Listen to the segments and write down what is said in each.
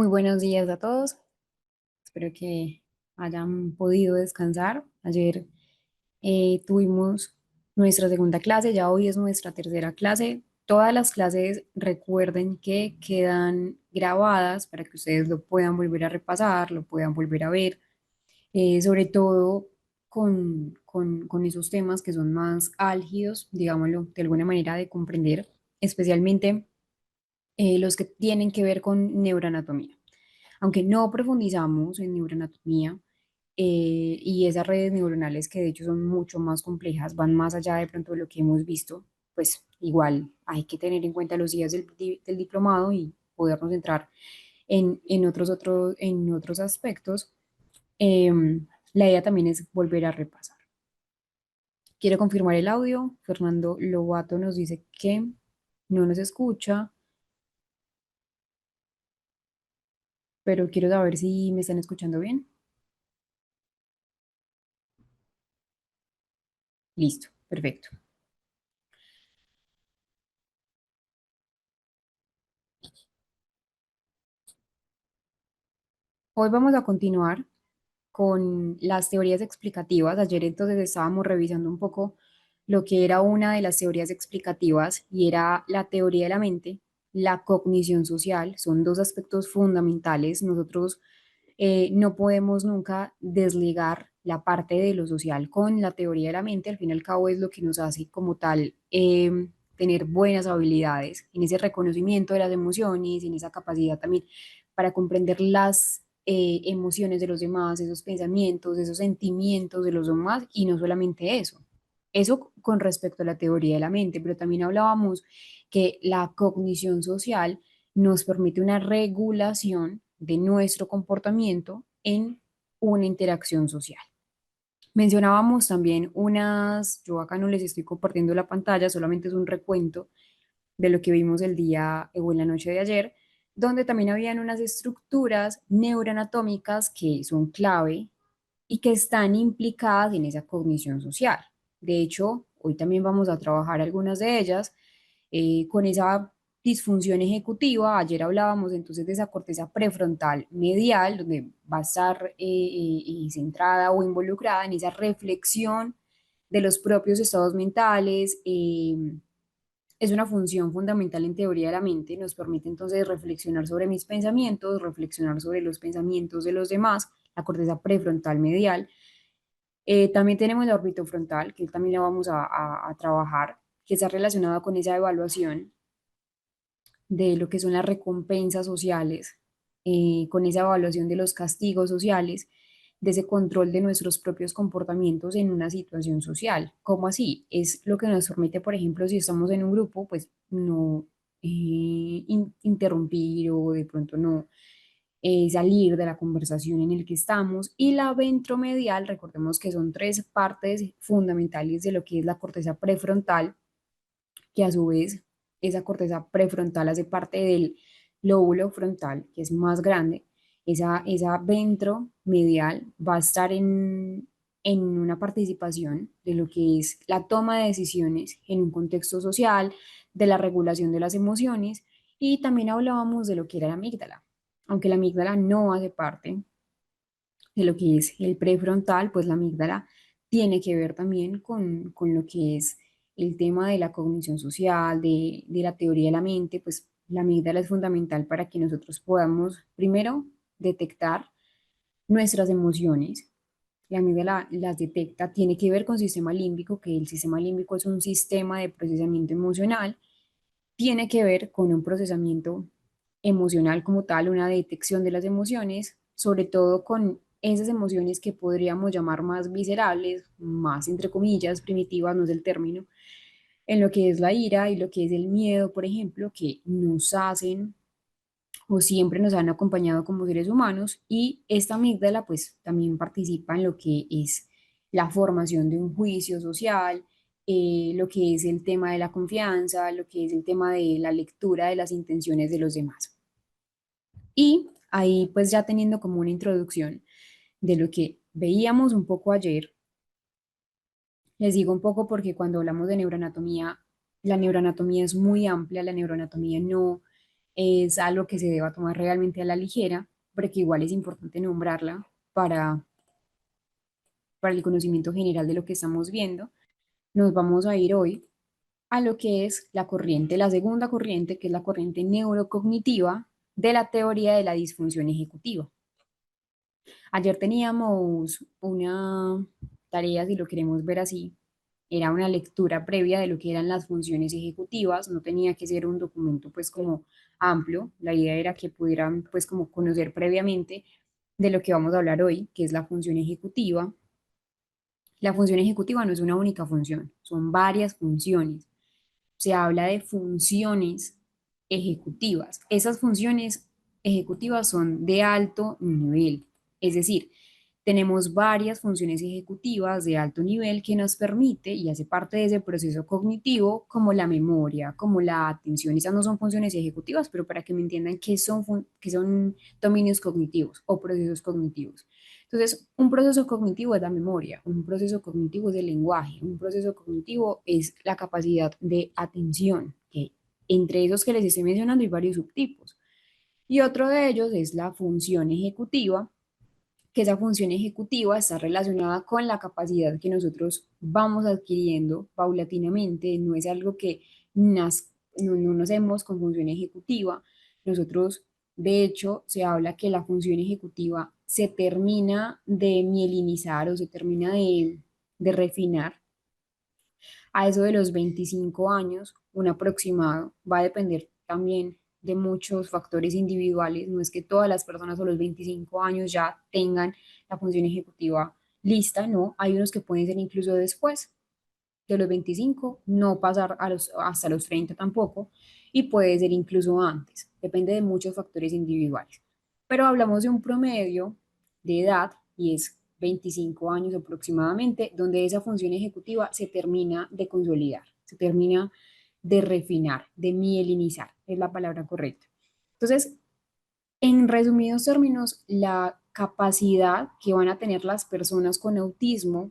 Muy buenos días a todos. Espero que hayan podido descansar. Ayer tuvimos nuestra segunda clase, ya hoy es nuestra tercera clase. Todas las clases recuerden que quedan grabadas para que ustedes lo puedan volver a repasar, lo puedan volver a ver, sobre todo con esos temas que son más álgidos, digámoslo, de alguna manera de comprender, especialmente los que tienen que ver con neuroanatomía. Aunque no profundizamos en neuroanatomía y esas redes neuronales que de hecho son mucho más complejas, van más allá de pronto de lo que hemos visto, pues igual hay que tener en cuenta los días del diplomado y podernos entrar en otros aspectos. La idea también es volver a repasar. Quiero confirmar el audio. Fernando Lobato nos dice que no nos escucha, pero quiero saber si me están escuchando bien. Listo, perfecto. Hoy vamos a continuar con las teorías explicativas. Ayer entonces estábamos revisando un poco lo que era una de las teorías explicativas y era la teoría de la mente, la cognición social. Son dos aspectos fundamentales. Nosotros no podemos nunca desligar la parte de lo social con la teoría de la mente. Al fin y al cabo es lo que nos hace como tal tener buenas habilidades en ese reconocimiento de las emociones, en esa capacidad también para comprender las emociones de los demás, esos pensamientos, esos sentimientos de los demás y no solamente eso. Eso con respecto a la teoría de la mente, pero también hablábamos que la cognición social nos permite una regulación de nuestro comportamiento en una interacción social. Mencionábamos también yo acá no les estoy compartiendo la pantalla, solamente es un recuento de lo que vimos el día o en la noche de ayer, donde también habían unas estructuras neuroanatómicas que son clave y que están implicadas en esa cognición social. De hecho, hoy también vamos a trabajar algunas de ellas con esa disfunción ejecutiva. Ayer hablábamos entonces de esa corteza prefrontal medial, donde va a estar centrada o involucrada en esa reflexión de los propios estados mentales. Es una función fundamental en teoría de la mente, nos permite entonces reflexionar sobre mis pensamientos, reflexionar sobre los pensamientos de los demás, la corteza prefrontal medial. También tenemos la orbitofrontal, que también la vamos a trabajar, que está relacionada con esa evaluación de lo que son las recompensas sociales, con esa evaluación de los castigos sociales, de ese control de nuestros propios comportamientos en una situación social. ¿Cómo así? Es lo que nos permite, por ejemplo, si estamos en un grupo, pues no interrumpir o de pronto no salir de la conversación en el que estamos. Y la ventromedial, recordemos que son tres partes fundamentales de lo que es la corteza prefrontal, que a su vez esa corteza prefrontal hace parte del lóbulo frontal, que es más grande. Esa ventromedial va a estar en una participación de lo que es la toma de decisiones en un contexto social, de la regulación de las emociones, y también hablábamos de lo que era la amígdala. Aunque la amígdala no hace parte de lo que es el prefrontal, pues la amígdala tiene que ver también con lo que es el tema de la cognición social, de la teoría de la mente. Pues la amígdala es fundamental para que nosotros podamos, primero, detectar nuestras emociones. La amígdala las detecta, tiene que ver con sistema límbico, que el sistema límbico es un sistema de procesamiento emocional, tiene que ver con un procesamiento emocional como tal, una detección de las emociones, sobre todo con esas emociones que podríamos llamar más viscerales, más entre comillas, primitivas, no es el término, en lo que es la ira y lo que es el miedo, por ejemplo, que nos hacen o siempre nos han acompañado como seres humanos, y esta amígdala pues también participa en lo que es la formación de un juicio social, lo que es el tema de la confianza, lo que es el tema de la lectura de las intenciones de los demás. Y ahí pues ya teniendo como una introducción de lo que veíamos un poco ayer, les digo un poco porque cuando hablamos de neuroanatomía, la neuroanatomía es muy amplia, la neuroanatomía no es algo que se deba tomar realmente a la ligera, porque igual es importante nombrarla para el conocimiento general de lo que estamos viendo. Nos vamos a ir hoy a lo que es la corriente, la segunda corriente, que es la corriente neurocognitiva de la teoría de la disfunción ejecutiva. Ayer teníamos una tarea, si lo queremos ver así, era una lectura previa de lo que eran las funciones ejecutivas, no tenía que ser un documento pues como amplio, la idea era que pudieran pues como conocer previamente de lo que vamos a hablar hoy, que es la función ejecutiva. La función ejecutiva no es una única función, son varias funciones. Se habla de funciones ejecutivas. Esas funciones ejecutivas son de alto nivel, es decir, tenemos varias funciones ejecutivas de alto nivel que nos permite y hace parte de ese proceso cognitivo como la memoria, como la atención. Esas no son funciones ejecutivas, pero para que me entiendan qué son dominios cognitivos o procesos cognitivos. Entonces, un proceso cognitivo es la memoria, un proceso cognitivo es el lenguaje, un proceso cognitivo es la capacidad de atención, que entre esos que les estoy mencionando hay varios subtipos. Y otro de ellos es la función ejecutiva, que esa función ejecutiva está relacionada con la capacidad que nosotros vamos adquiriendo paulatinamente, no es algo que no nacemos con función ejecutiva. Nosotros, de hecho, se habla que la función ejecutiva se termina de mielinizar o se termina de refinar a eso de los 25 años, un aproximado, va a depender también de muchos factores individuales, no es que todas las personas a los 25 años ya tengan la función ejecutiva lista, no, hay unos que pueden ser incluso después de los 25, no pasar hasta los 30 tampoco, y puede ser incluso antes, depende de muchos factores individuales. Pero hablamos de un promedio de edad y es 25 años aproximadamente, donde esa función ejecutiva se termina de consolidar, se termina de refinar, de mielinizar, es la palabra correcta. Entonces, en resumidos términos, la capacidad que van a tener las personas con autismo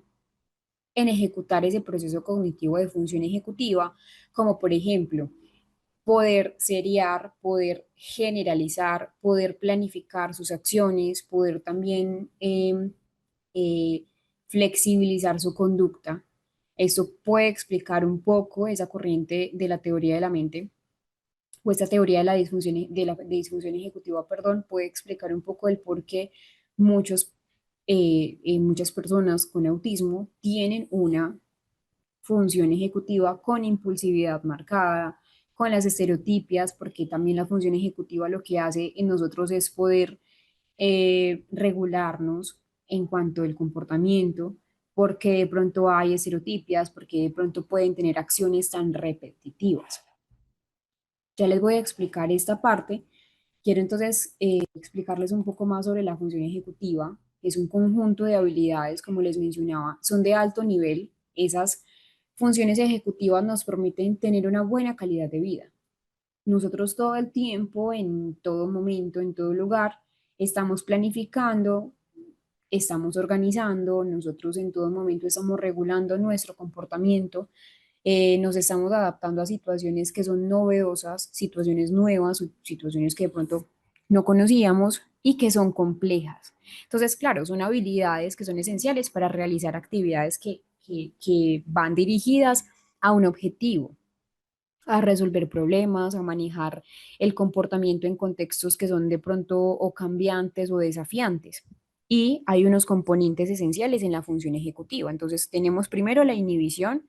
en ejecutar ese proceso cognitivo de función ejecutiva, como por ejemplo, poder seriar, poder generalizar, poder planificar sus acciones, poder también eh, flexibilizar su conducta. Esto puede explicar un poco esa corriente de la teoría de la mente o esta teoría de la disfunción, de disfunción ejecutiva, perdón, puede explicar un poco el por qué muchas personas con autismo tienen una función ejecutiva con impulsividad marcada, con las estereotipias, porque también la función ejecutiva lo que hace en nosotros es poder regularnos en cuanto al comportamiento, porque de pronto hay estereotipias, porque de pronto pueden tener acciones tan repetitivas. Ya les voy a explicar esta parte. Quiero entonces explicarles un poco más sobre la función ejecutiva. Es un conjunto de habilidades, como les mencionaba, son de alto nivel. Esas funciones ejecutivas nos permiten tener una buena calidad de vida. Nosotros todo el tiempo, en todo momento, en todo lugar, estamos planificando, estamos organizando, nosotros en todo momento estamos regulando nuestro comportamiento, nos estamos adaptando a situaciones que son novedosas, situaciones nuevas, situaciones que de pronto no conocíamos y que son complejas. Entonces, claro, son habilidades que son esenciales para realizar actividades que van dirigidas a un objetivo, a resolver problemas, a manejar el comportamiento en contextos que son de pronto o cambiantes o desafiantes. Y hay unos componentes esenciales en la función ejecutiva. Entonces, tenemos primero la inhibición,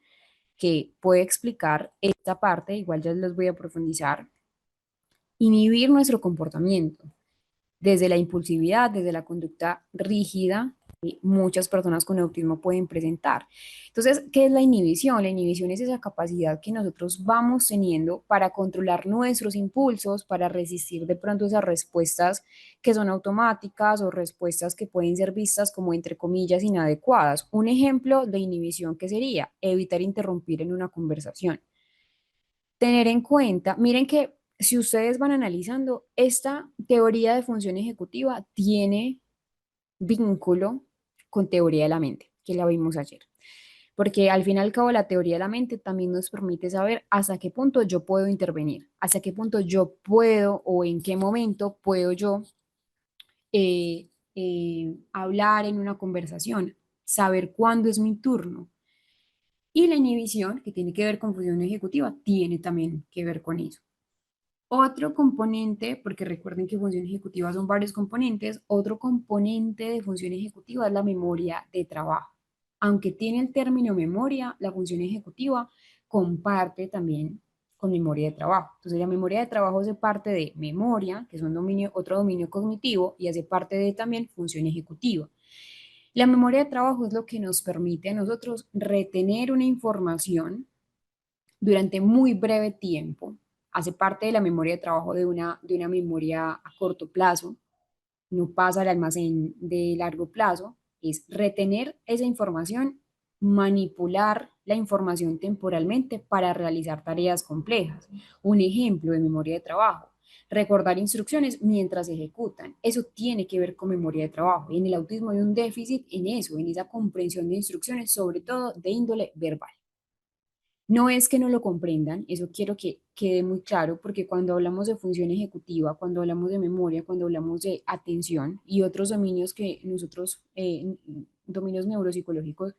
que puede explicar esta parte, igual ya les voy a profundizar, inhibir nuestro comportamiento desde la impulsividad, desde la conducta rígida que muchas personas con autismo pueden presentar. Entonces, ¿qué es la inhibición? La inhibición es esa capacidad que nosotros vamos teniendo para controlar nuestros impulsos, para resistir de pronto esas respuestas que son automáticas o respuestas que pueden ser vistas como entre comillas inadecuadas. Un ejemplo de inhibición que sería evitar interrumpir en una conversación. Tener en cuenta, miren que si ustedes van analizando, esta teoría de función ejecutiva tiene vínculo con teoría de la mente, que la vimos ayer. porque al fin y al cabo la teoría de la mente también nos permite saber hasta qué punto yo puedo intervenir, hasta qué punto yo puedo o en qué momento puedo yo hablar en una conversación, saber cuándo es mi turno. Y la inhibición, que tiene que ver con función ejecutiva, tiene también que ver con eso. Otro componente, porque recuerden que función ejecutiva son varios componentes, otro componente de función ejecutiva es la memoria de trabajo. Aunque tiene el término memoria, la función ejecutiva comparte también con memoria de trabajo. Entonces, la memoria de trabajo hace parte de memoria, que es un dominio, otro dominio cognitivo, y hace parte de también función ejecutiva. La memoria de trabajo es lo que nos permite a nosotros retener una información durante muy breve tiempo. Hace parte de la memoria de trabajo de una memoria a corto plazo, no pasa al almacén de largo plazo, es retener esa información, manipular la información temporalmente para realizar tareas complejas. Un ejemplo de memoria de trabajo, recordar instrucciones mientras se ejecutan. Eso tiene que ver con memoria de trabajo. Y en el autismo hay un déficit en eso, en esa comprensión de instrucciones, sobre todo de índole verbal. No es que no lo comprendan, eso quiero que quede muy claro, porque cuando hablamos de función ejecutiva, cuando hablamos de memoria, cuando hablamos de atención y otros dominios que nosotros, dominios neuropsicológicos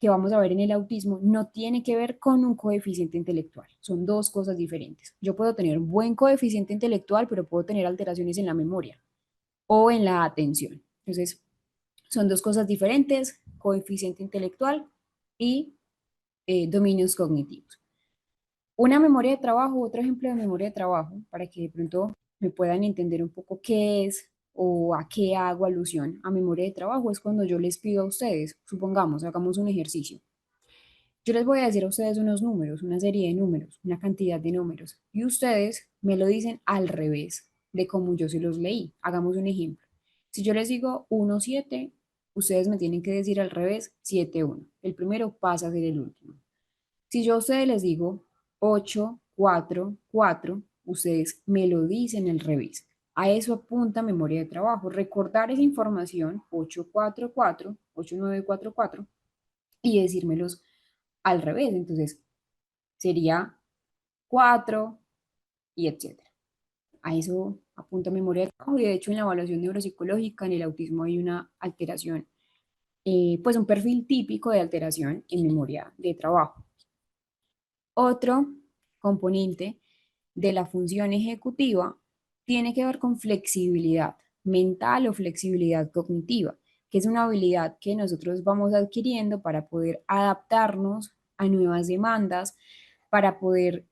que vamos a ver en el autismo, no tiene que ver con un coeficiente intelectual. Son dos cosas diferentes. Yo puedo tener buen coeficiente intelectual, pero puedo tener alteraciones en la memoria o en la atención. Entonces, son dos cosas diferentes, coeficiente intelectual y dominios cognitivos. Una memoria de trabajo, otro ejemplo de memoria de trabajo, para que de pronto me puedan entender un poco qué es o a qué hago alusión a memoria de trabajo, es cuando yo les pido a ustedes, supongamos, hagamos un ejercicio. Yo les voy a decir a ustedes unos números, una serie de números, una cantidad de números, y ustedes me lo dicen al revés de como yo se los leí. Hagamos un ejemplo. Si yo les digo 1, 7, ustedes me tienen que decir al revés 7, 1. El primero pasa a ser el último. Si yo a ustedes les digo 8, 4, 4, ustedes me lo dicen al revés. A eso apunta memoria de trabajo. Recordar esa información, 8, 4, 4, 8, 9, 4, 4, y decírmelos al revés. Entonces, sería 4 y etcétera. A eso apunta memoria de trabajo. Y de hecho, en la evaluación neuropsicológica, en el autismo hay una alteración, pues un perfil típico de alteración en memoria de trabajo. Otro componente de la función ejecutiva tiene que ver con flexibilidad mental o flexibilidad cognitiva, que es una habilidad que nosotros vamos adquiriendo para poder adaptarnos a nuevas demandas, para poder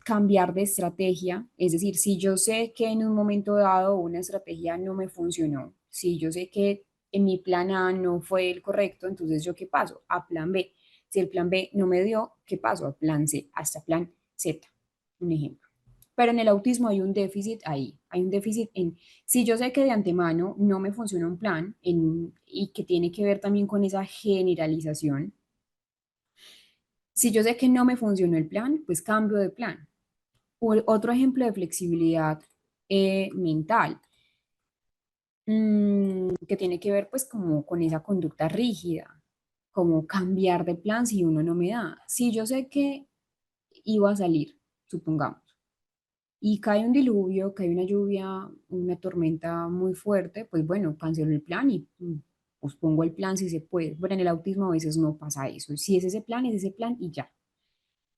cambiar de estrategia. Es decir, si yo sé que en un momento dado una estrategia no me funcionó, si yo sé que en mi plan A no fue el correcto, entonces yo qué paso a plan B. Si el plan B no me dio, ¿qué paso a plan C? Hasta plan Z, un ejemplo. Pero en el autismo hay un déficit ahí, hay un déficit en, si yo sé que de antemano no me funciona un plan y que tiene que ver también con esa generalización, si yo sé que no me funcionó el plan, pues cambio de plan. Otro ejemplo de flexibilidad mental, que tiene que ver pues como con esa conducta rígida, como cambiar de plan si uno no me da. Si yo sé que iba a salir, supongamos, y cae un diluvio, cae una lluvia, una tormenta muy fuerte, pues bueno, cancelo el plan y pospongo el plan si se puede. Pero en el autismo a veces no pasa eso. Si es ese plan, es ese plan y ya.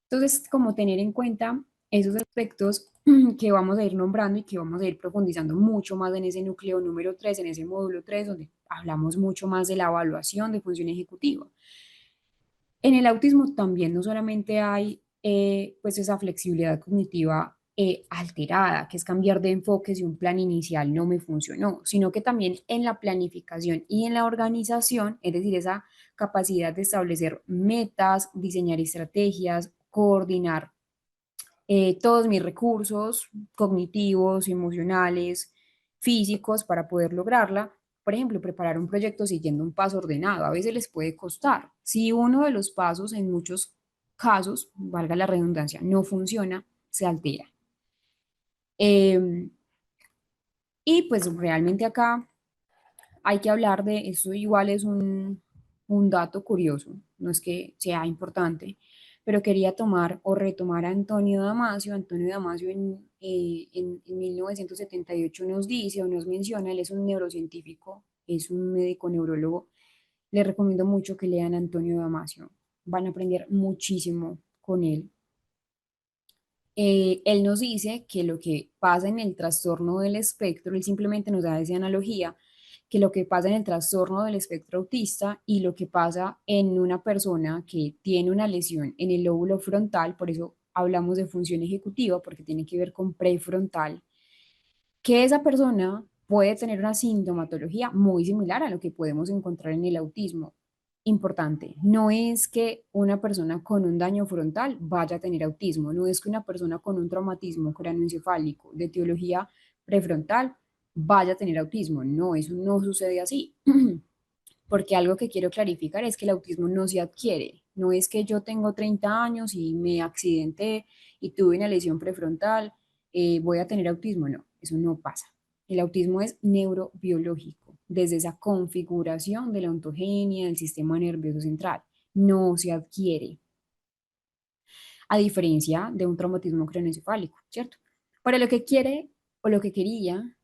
Entonces, como tener en cuenta esos aspectos que vamos a ir nombrando y que vamos a ir profundizando mucho más en ese núcleo número 3, en ese módulo 3, donde hablamos mucho más de la evaluación de función ejecutiva. En el autismo también no solamente hay pues esa flexibilidad cognitiva alterada, que es cambiar de enfoque si un plan inicial no me funcionó, sino que también en la planificación y en la organización, es decir, esa capacidad de establecer metas, diseñar estrategias, coordinar todos mis recursos cognitivos, emocionales, físicos para poder lograrla. Por ejemplo, preparar un proyecto siguiendo un paso ordenado. A veces les puede costar. Si uno de los pasos, en muchos casos, valga la redundancia, no funciona, se altera. Eh, y pues realmente acá hay que hablar de, eso igual es un dato curioso, no es que sea importante, pero quería tomar o retomar a Antonio Damasio. Antonio Damasio en 1978 nos dice o nos menciona, él es un neurocientífico, es un médico neurólogo. Les recomiendo mucho que lean a Antonio Damasio, van a aprender muchísimo con él. Él nos dice que lo que pasa en el trastorno del espectro, él simplemente nos da esa analogía, que lo que pasa en el trastorno del espectro autista y lo que pasa en una persona que tiene una lesión en el lóbulo frontal, por eso hablamos de función ejecutiva, porque tiene que ver con prefrontal, que esa persona puede tener una sintomatología muy similar a lo que podemos encontrar en el autismo. Importante, no es que una persona con un daño frontal vaya a tener autismo, no es que una persona con un traumatismo craneoencefálico de etiología prefrontal vaya a tener autismo, no, eso no sucede así. Porque algo que quiero clarificar es que el autismo no se adquiere, no es que yo tengo 30 años y me accidenté y tuve una lesión prefrontal, voy a tener autismo, no, eso no pasa. El autismo es neurobiológico, desde esa configuración de la ontogenia del sistema nervioso central, no se adquiere, a diferencia de un traumatismo craneoencefálico, ¿cierto? Para lo que quiere o lo que quería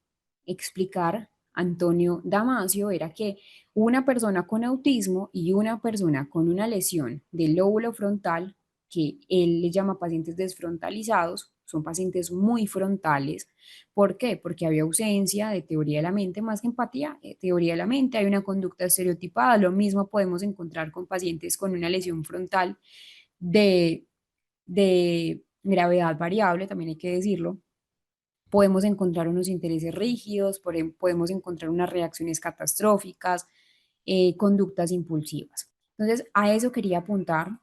explicar Antonio Damasio era que una persona con autismo y una persona con una lesión del lóbulo frontal, que él le llama pacientes desfrontalizados, son pacientes muy frontales. ¿Por qué? Porque había ausencia de teoría de la mente más que empatía, teoría de la mente, hay una conducta estereotipada. Lo mismo podemos encontrar con pacientes con una lesión frontal de, de gravedad variable, también hay que decirlo. Podemos encontrar unos intereses rígidos, podemos encontrar unas reacciones catastróficas, conductas impulsivas. Entonces, a eso quería apuntar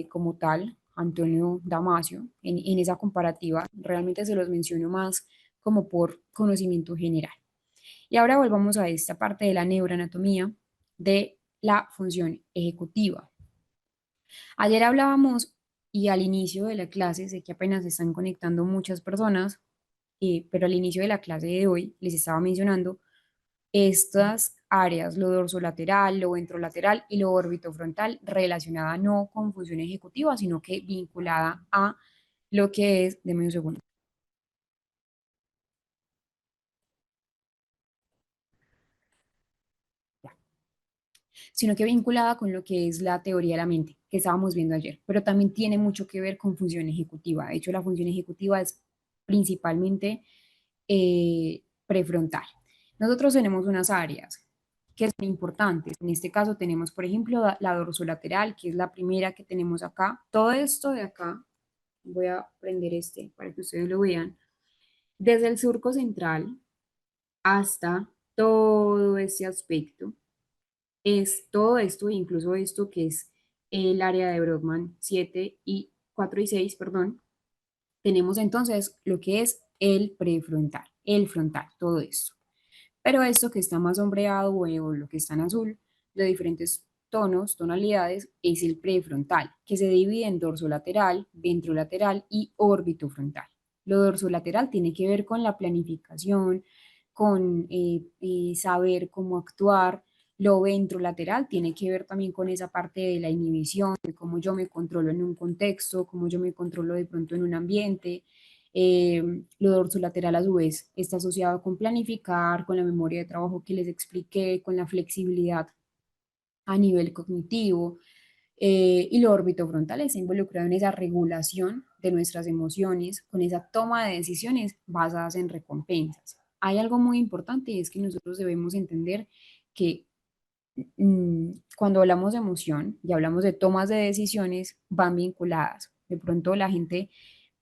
como tal, Antonio Damasio, en esa comparativa. Realmente se los menciono más como por conocimiento general. Y ahora volvamos a esta parte de la neuroanatomía de la función ejecutiva. Ayer hablábamos y al inicio de la clase, sé que apenas se están conectando muchas personas, pero al inicio de la clase de hoy les estaba mencionando estas áreas, lo dorsolateral, lo ventrolateral y lo orbitofrontal, relacionada no con función ejecutiva, sino que vinculada a lo que es, deme un segundo, sino que vinculada con lo que es la teoría de la mente que estábamos viendo ayer, pero también tiene mucho que ver con función ejecutiva. De hecho, la función ejecutiva es principalmente prefrontal. Nosotros tenemos unas áreas que son importantes. En este caso tenemos, por ejemplo, la dorsolateral, que es la primera que tenemos acá. Todo esto de acá, voy a prender este para que ustedes lo vean, desde el surco central hasta todo este aspecto, es todo esto, incluso esto que es el área de Brodmann 7 y 4 y 6, perdón, tenemos entonces lo que es el prefrontal, el frontal, todo esto. Pero esto que está más sombreado o lo que está en azul, de diferentes tonos, tonalidades, es el prefrontal, que se divide en dorsolateral, ventrolateral y orbitofrontal. Lo dorsolateral tiene que ver con la planificación, con saber cómo actuar. Lo ventrolateral tiene que ver también con esa parte de la inhibición, de cómo yo me controlo en un contexto, cómo yo me controlo de pronto en un ambiente. Lo dorsolateral a su vez está asociado con planificar, con la memoria de trabajo que les expliqué, con la flexibilidad a nivel cognitivo. Y lo orbitofrontal está involucrado en esa regulación de nuestras emociones, con esa toma de decisiones basadas en recompensas. Hay algo muy importante y es que nosotros debemos entender que cuando hablamos de emoción y hablamos de tomas de decisiones, van vinculadas. De pronto la gente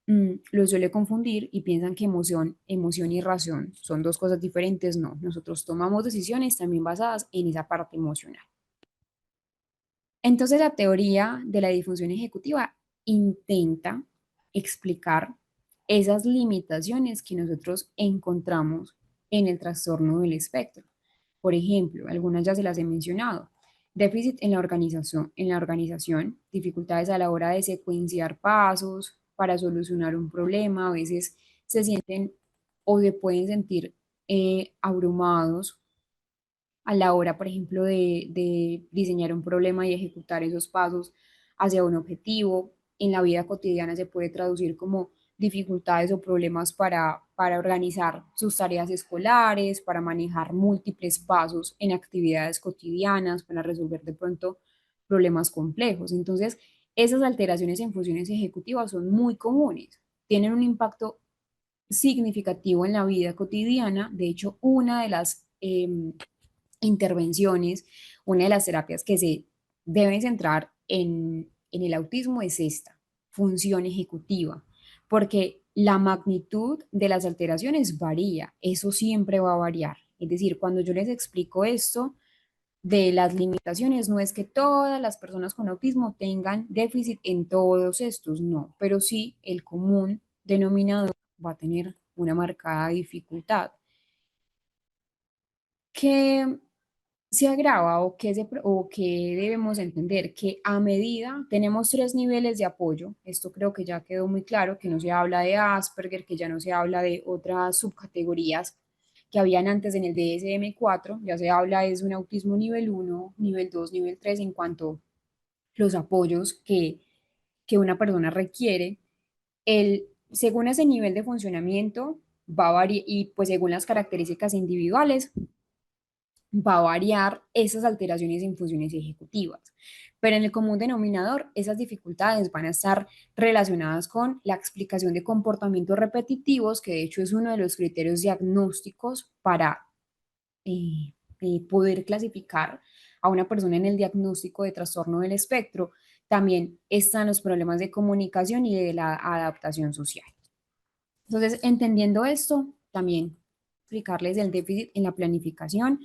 lo suele confundir y piensan que emoción y razón son dos cosas diferentes. No, nosotros tomamos decisiones también basadas en esa parte emocional. Entonces, la teoría de la disfunción ejecutiva intenta explicar esas limitaciones que nosotros encontramos en el trastorno del espectro. Por ejemplo, algunas ya se las he mencionado. Déficit en la organización, dificultades a la hora de secuenciar pasos para solucionar un problema. A veces se sienten o se pueden sentir abrumados a la hora, por ejemplo, de diseñar un problema y ejecutar esos pasos hacia un objetivo. En la vida cotidiana se puede traducir como dificultades o problemas para organizar sus tareas escolares, para manejar múltiples pasos en actividades cotidianas, para resolver de pronto problemas complejos. Entonces, esas alteraciones en funciones ejecutivas son muy comunes, tienen un impacto significativo en la vida cotidiana. De hecho, una de las intervenciones, una de las terapias que se deben centrar en el autismo es esta, función ejecutiva, porque la magnitud de las alteraciones varía, eso siempre va a variar. Es decir, cuando yo les explico esto de las limitaciones, no es que todas las personas con autismo tengan déficit en todos estos, no, pero sí el común denominador va a tener una marcada dificultad. ¿Qué se agrava o que debemos entender? Que a medida tenemos tres niveles de apoyo, esto creo que ya quedó muy claro, que no se habla de Asperger, que ya no se habla de otras subcategorías que habían antes en el DSM-4, ya se habla es un autismo nivel uno, nivel 2, nivel 3 en cuanto a los apoyos que una persona requiere. Según ese nivel de funcionamiento, va a variar y pues según las características individuales, va a variar esas alteraciones en funciones ejecutivas. Pero en el común denominador, esas dificultades van a estar relacionadas con la explicación de comportamientos repetitivos, que de hecho es uno de los criterios diagnósticos para poder clasificar a una persona en el diagnóstico de trastorno del espectro. También están los problemas de comunicación y de la adaptación social. Entonces, entendiendo esto, también explicarles el déficit en la planificación,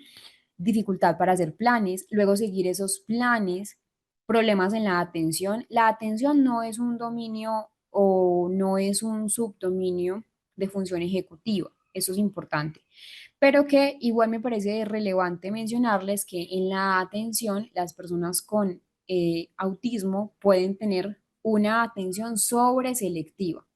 dificultad para hacer planes, luego seguir esos planes, problemas en la atención. La atención no es un dominio o no es un subdominio de función ejecutiva, eso es importante, pero que igual me parece relevante mencionarles que en la atención las personas con autismo pueden tener una atención sobreselectiva,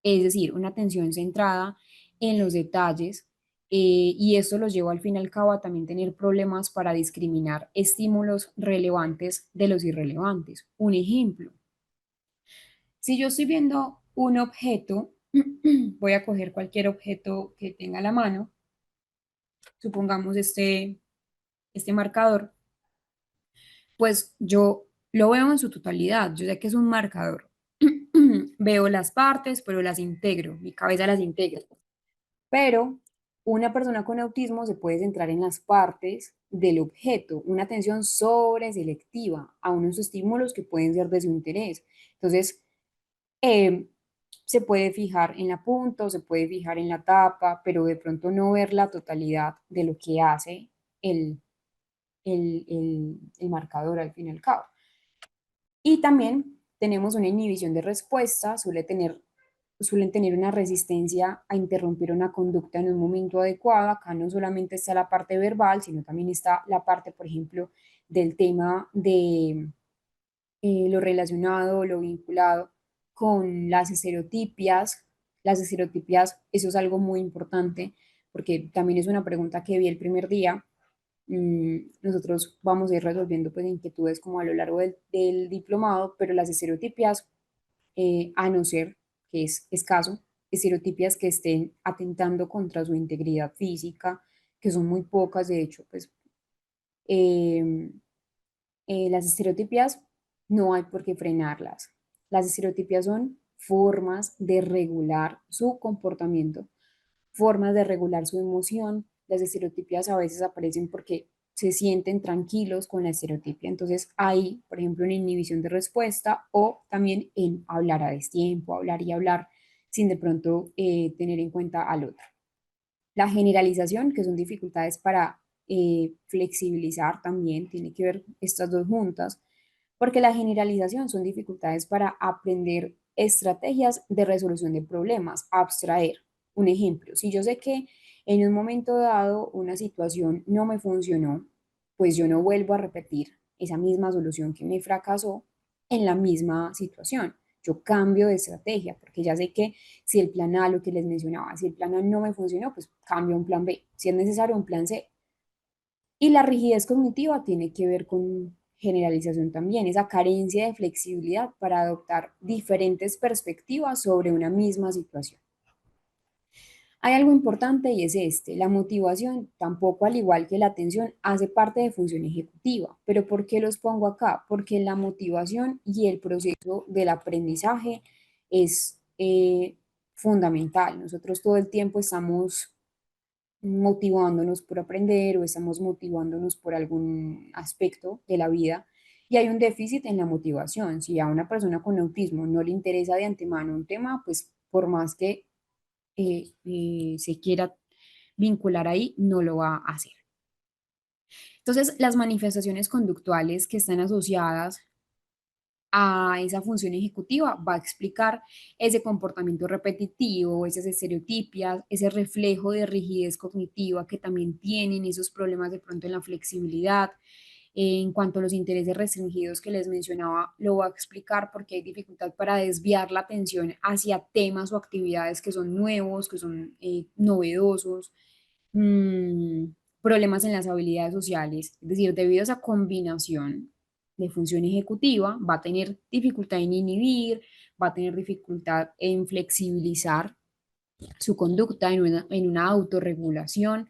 es decir, una atención centrada en los detalles, y esto los lleva al fin y al cabo a también tener problemas para discriminar estímulos relevantes de los irrelevantes. Un ejemplo, si yo estoy viendo un objeto, voy a coger cualquier objeto que tenga a la mano, supongamos este marcador, pues yo lo veo en su totalidad, yo sé que es un marcador. Veo las partes, pero las integro, mi cabeza las integra. Pero una persona con autismo se puede centrar en las partes del objeto, una atención sobreselectiva a unos estímulos que pueden ser de su interés. Entonces, eh, se puede fijar en la punta o se puede fijar en la tapa, pero de pronto no ver la totalidad de lo que hace el, el marcador al fin y al cabo. Y también tenemos una inhibición de respuesta, suelen tener una resistencia a interrumpir una conducta en un momento adecuado. Acá no solamente está la parte verbal, sino también está la parte, por ejemplo, del tema de lo relacionado, lo vinculado con las estereotipias. Las estereotipias, eso es algo muy importante, porque también es una pregunta que vi el primer día. Nosotros vamos a ir resolviendo pues inquietudes como a lo largo del diplomado, pero las estereotipias, a no ser que es escaso, estereotipias que estén atentando contra su integridad física, que son muy pocas, de hecho, pues eh, las estereotipias no hay por qué frenarlas. Las estereotipias son formas de regular su comportamiento, formas de regular su emoción. Las estereotipias a veces aparecen porque se sienten tranquilos con la estereotipia. Entonces hay, por ejemplo, una inhibición de respuesta o también en hablar a destiempo, hablar y hablar sin de pronto tener en cuenta al otro. La generalización, que son dificultades para flexibilizar también, tiene que ver estas dos juntas, porque la generalización son dificultades para aprender estrategias de resolución de problemas, abstraer. Un ejemplo, si yo sé que en un momento dado una situación no me funcionó, pues yo no vuelvo a repetir esa misma solución que me fracasó en la misma situación. Yo cambio de estrategia porque ya sé que si el plan A, lo que les mencionaba, si el plan A no me funcionó, pues cambio a un plan B. Si es necesario, un plan C. Y la rigidez cognitiva tiene que ver con generalización también, esa carencia de flexibilidad para adoptar diferentes perspectivas sobre una misma situación. Hay algo importante y es este, la motivación, tampoco al igual que la atención, hace parte de función ejecutiva. Pero ¿por qué los pongo acá? Porque la motivación y el proceso del aprendizaje es fundamental. Nosotros todo el tiempo estamos motivándonos por aprender o estamos motivándonos por algún aspecto de la vida y hay un déficit en la motivación. Si a una persona con autismo no le interesa de antemano un tema, pues por más que se quiera vincular ahí, no lo va a hacer. Entonces, las manifestaciones conductuales que están asociadas a esa función ejecutiva va a explicar ese comportamiento repetitivo, esas estereotipias, ese reflejo de rigidez cognitiva que también tienen esos problemas de pronto en la flexibilidad. En cuanto a los intereses restringidos que les mencionaba, lo voy a explicar porque hay dificultad para desviar la atención hacia temas o actividades que son nuevos, que son novedosos, mm, problemas en las habilidades sociales, es decir, debido a esa combinación de función ejecutiva, va a tener dificultad en inhibir, va a tener dificultad en flexibilizar su conducta en una autorregulación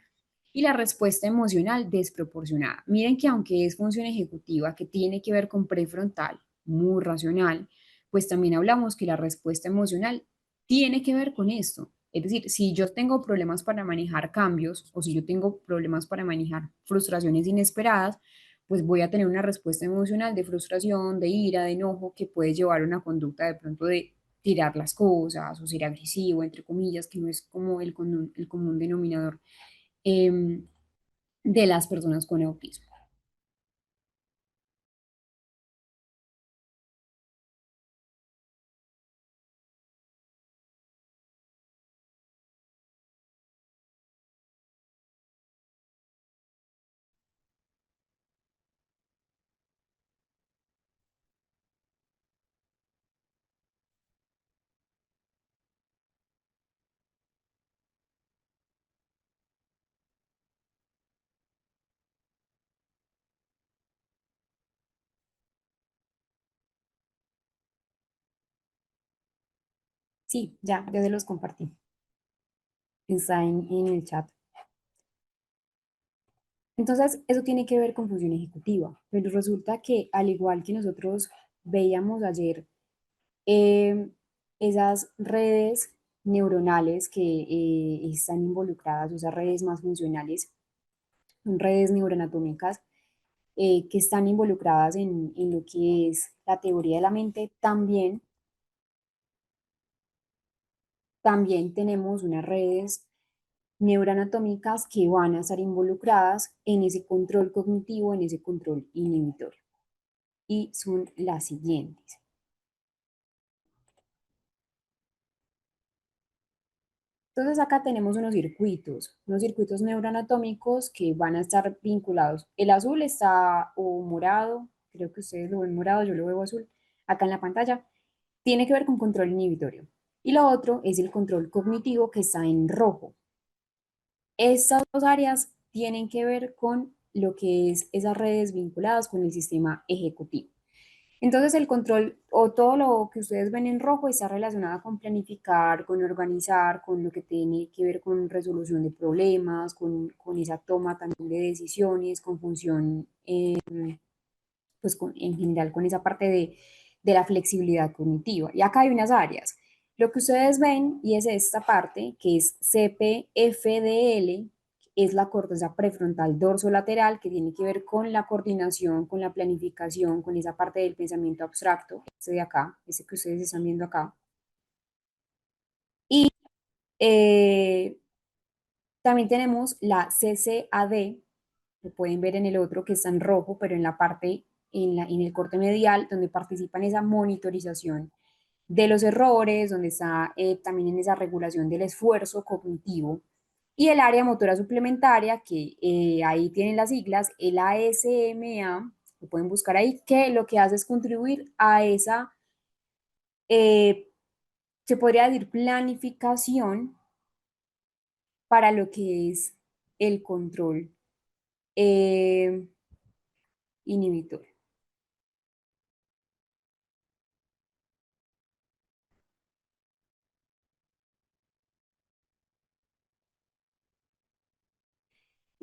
y la respuesta emocional desproporcionada. Miren que aunque es función ejecutiva que tiene que ver con prefrontal, muy racional, pues también hablamos que la respuesta emocional tiene que ver con esto. Es decir, si yo tengo problemas para manejar cambios o si yo tengo problemas para manejar frustraciones inesperadas, pues voy a tener una respuesta emocional de frustración, de ira, de enojo, que puede llevar a una conducta de pronto de tirar las cosas o ser agresivo, entre comillas, que no es como el común denominador eh, de las personas con autismo. Sí, ya se los compartí. Está en el chat. Entonces, eso tiene que ver con función ejecutiva, pero resulta que al igual que nosotros veíamos ayer, eh, esas redes neuronales que están involucradas, esas redes más funcionales, son redes neuroanatómicas que están involucradas en lo que es la teoría de la mente, también tenemos unas redes neuroanatómicas que van a estar involucradas en ese control cognitivo, en ese control inhibitorio. Y son las siguientes. Entonces acá tenemos unos circuitos neuroanatómicos que van a estar vinculados. El azul está o morado, creo que ustedes lo ven morado, yo lo veo azul, acá en la pantalla, tiene que ver con control inhibitorio. Y lo otro es el control cognitivo que está en rojo. Estas dos áreas tienen que ver con lo que es esas redes vinculadas con el sistema ejecutivo. Entonces el control o todo lo que ustedes ven en rojo está relacionado con planificar, con organizar, con lo que tiene que ver con resolución de problemas, con esa toma también de decisiones, con función, pues en general con esa parte de la flexibilidad cognitiva. Y acá hay unas áreas. Lo que ustedes ven, y es esta parte, que es CPFDL, es la corteza prefrontal dorsolateral, que tiene que ver con la coordinación, con la planificación, con esa parte del pensamiento abstracto, este de acá, ese que ustedes están viendo acá. Y eh, también tenemos la CCAD, lo pueden ver en el otro que está en rojo, pero en la parte, en el corte medial, donde participa en esa monitorización de los errores, donde está también en esa regulación del esfuerzo cognitivo. Y el área motora suplementaria, que ahí tienen las siglas, el ASMA, lo pueden buscar ahí, que lo que hace es contribuir a esa, eh, se podría decir, planificación para lo que es el control eh, inhibitor.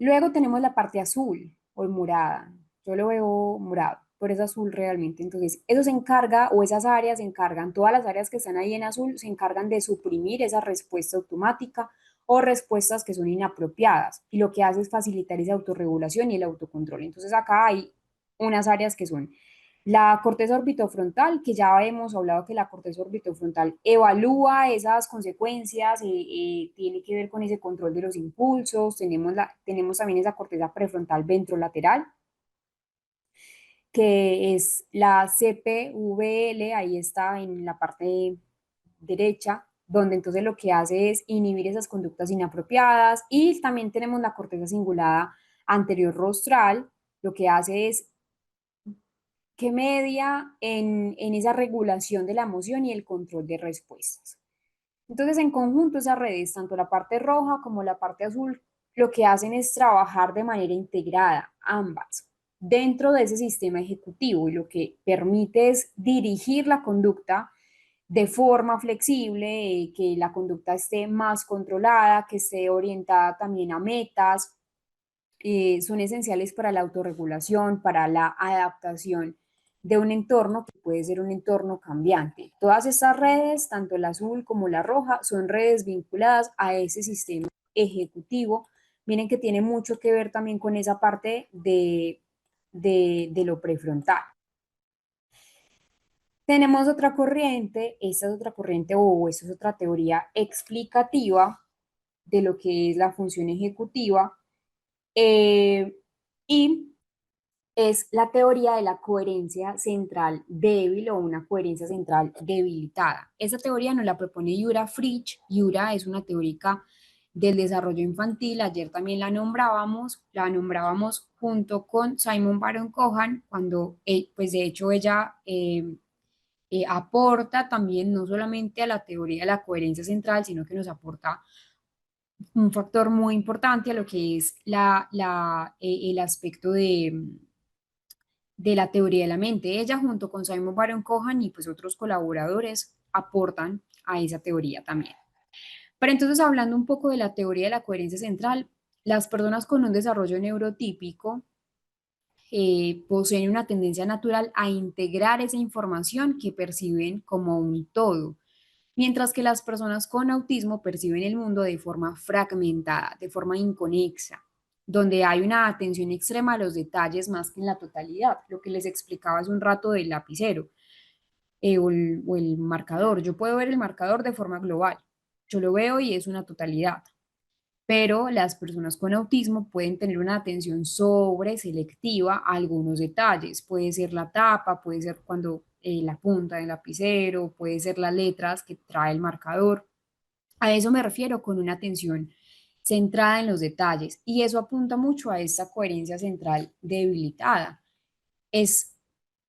Luego tenemos la parte azul o morada. Yo lo veo morado, pero es azul realmente. Entonces, eso se encarga, o esas áreas se encargan, todas las áreas que están ahí en azul se encargan de suprimir esa respuesta automática o respuestas que son inapropiadas. Y lo que hace es facilitar esa autorregulación y el autocontrol. Entonces, acá hay unas áreas que son la corteza orbitofrontal, que ya hemos hablado que la corteza orbitofrontal evalúa esas consecuencias, tiene que ver con ese control de los impulsos. Tenemos también esa corteza prefrontal ventrolateral, que es la CPVL, ahí está en la parte derecha, donde entonces lo que hace es inhibir esas conductas inapropiadas. Y también tenemos la corteza cingulada anterior rostral, lo que hace es que media en esa regulación de la emoción y el control de respuestas. Entonces, en conjunto, esas redes, tanto la parte roja como la parte azul, lo que hacen es trabajar de manera integrada, ambas, dentro de ese sistema ejecutivo, y lo que permite es dirigir la conducta de forma flexible, que la conducta esté más controlada, que esté orientada también a metas. Son esenciales para la autorregulación, para la adaptación de un entorno que puede ser un entorno cambiante. Todas estas redes, tanto la azul como la roja, son redes vinculadas a ese sistema ejecutivo. Miren que tiene mucho que ver también con esa parte de lo prefrontal. Tenemos otra corriente, esta es otra corriente o esta es otra teoría explicativa de lo que es la función ejecutiva, eh, y es la teoría de la coherencia central débil o una coherencia central debilitada. Esa teoría nos la propone Yura Fritsch. Yura es una teórica del desarrollo infantil. Ayer también la nombrábamos junto con Simon Baron Cohen, cuando, pues de hecho, ella aporta también no solamente a la teoría de la coherencia central, sino que nos aporta un factor muy importante a lo que es el aspecto de la teoría de la mente. Ella junto con Simon Baron Cohen y pues otros colaboradores aportan a esa teoría también. Pero entonces, hablando un poco de la teoría de la coherencia central, las personas con un desarrollo neurotípico poseen una tendencia natural a integrar esa información que perciben como un todo, mientras que las personas con autismo perciben el mundo de forma fragmentada, de forma inconexa, donde hay una atención extrema a los detalles más que en la totalidad. Lo que les explicaba hace un rato del lapicero, o el marcador. Yo puedo ver el marcador de forma global. Yo lo veo y es una totalidad, pero las personas con autismo pueden tener una atención sobre selectiva a algunos detalles. Puede ser la tapa, puede ser cuando la punta del lapicero, puede ser las letras que trae el marcador. A eso me refiero con una atención centrada en los detalles, y eso apunta mucho a esta coherencia central debilitada. Es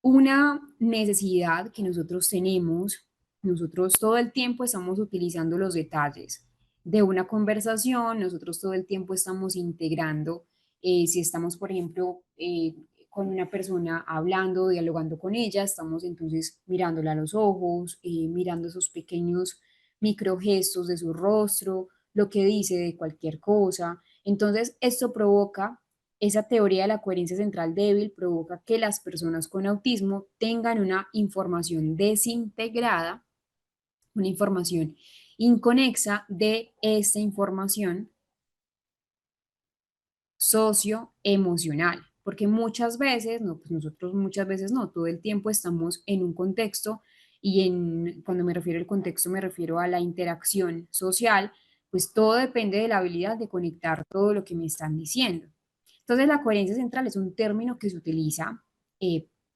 una necesidad que nosotros tenemos. Nosotros todo el tiempo estamos utilizando los detalles de una conversación. Nosotros todo el tiempo estamos integrando, si estamos, por ejemplo, con una persona hablando, dialogando con ella, estamos entonces mirándola a los ojos, mirando esos pequeños microgestos de su rostro, lo que dice de cualquier cosa. Entonces, esto provoca, esa teoría de la coherencia central débil provoca que las personas con autismo tengan una información desintegrada, una información inconexa de esta información socioemocional, porque muchas veces, no, pues nosotros muchas veces no, todo el tiempo estamos en un contexto, y cuando me refiero al contexto me refiero a la interacción social, pues todo depende de la habilidad de conectar todo lo que me están diciendo. Entonces, la coherencia central es un término que se utiliza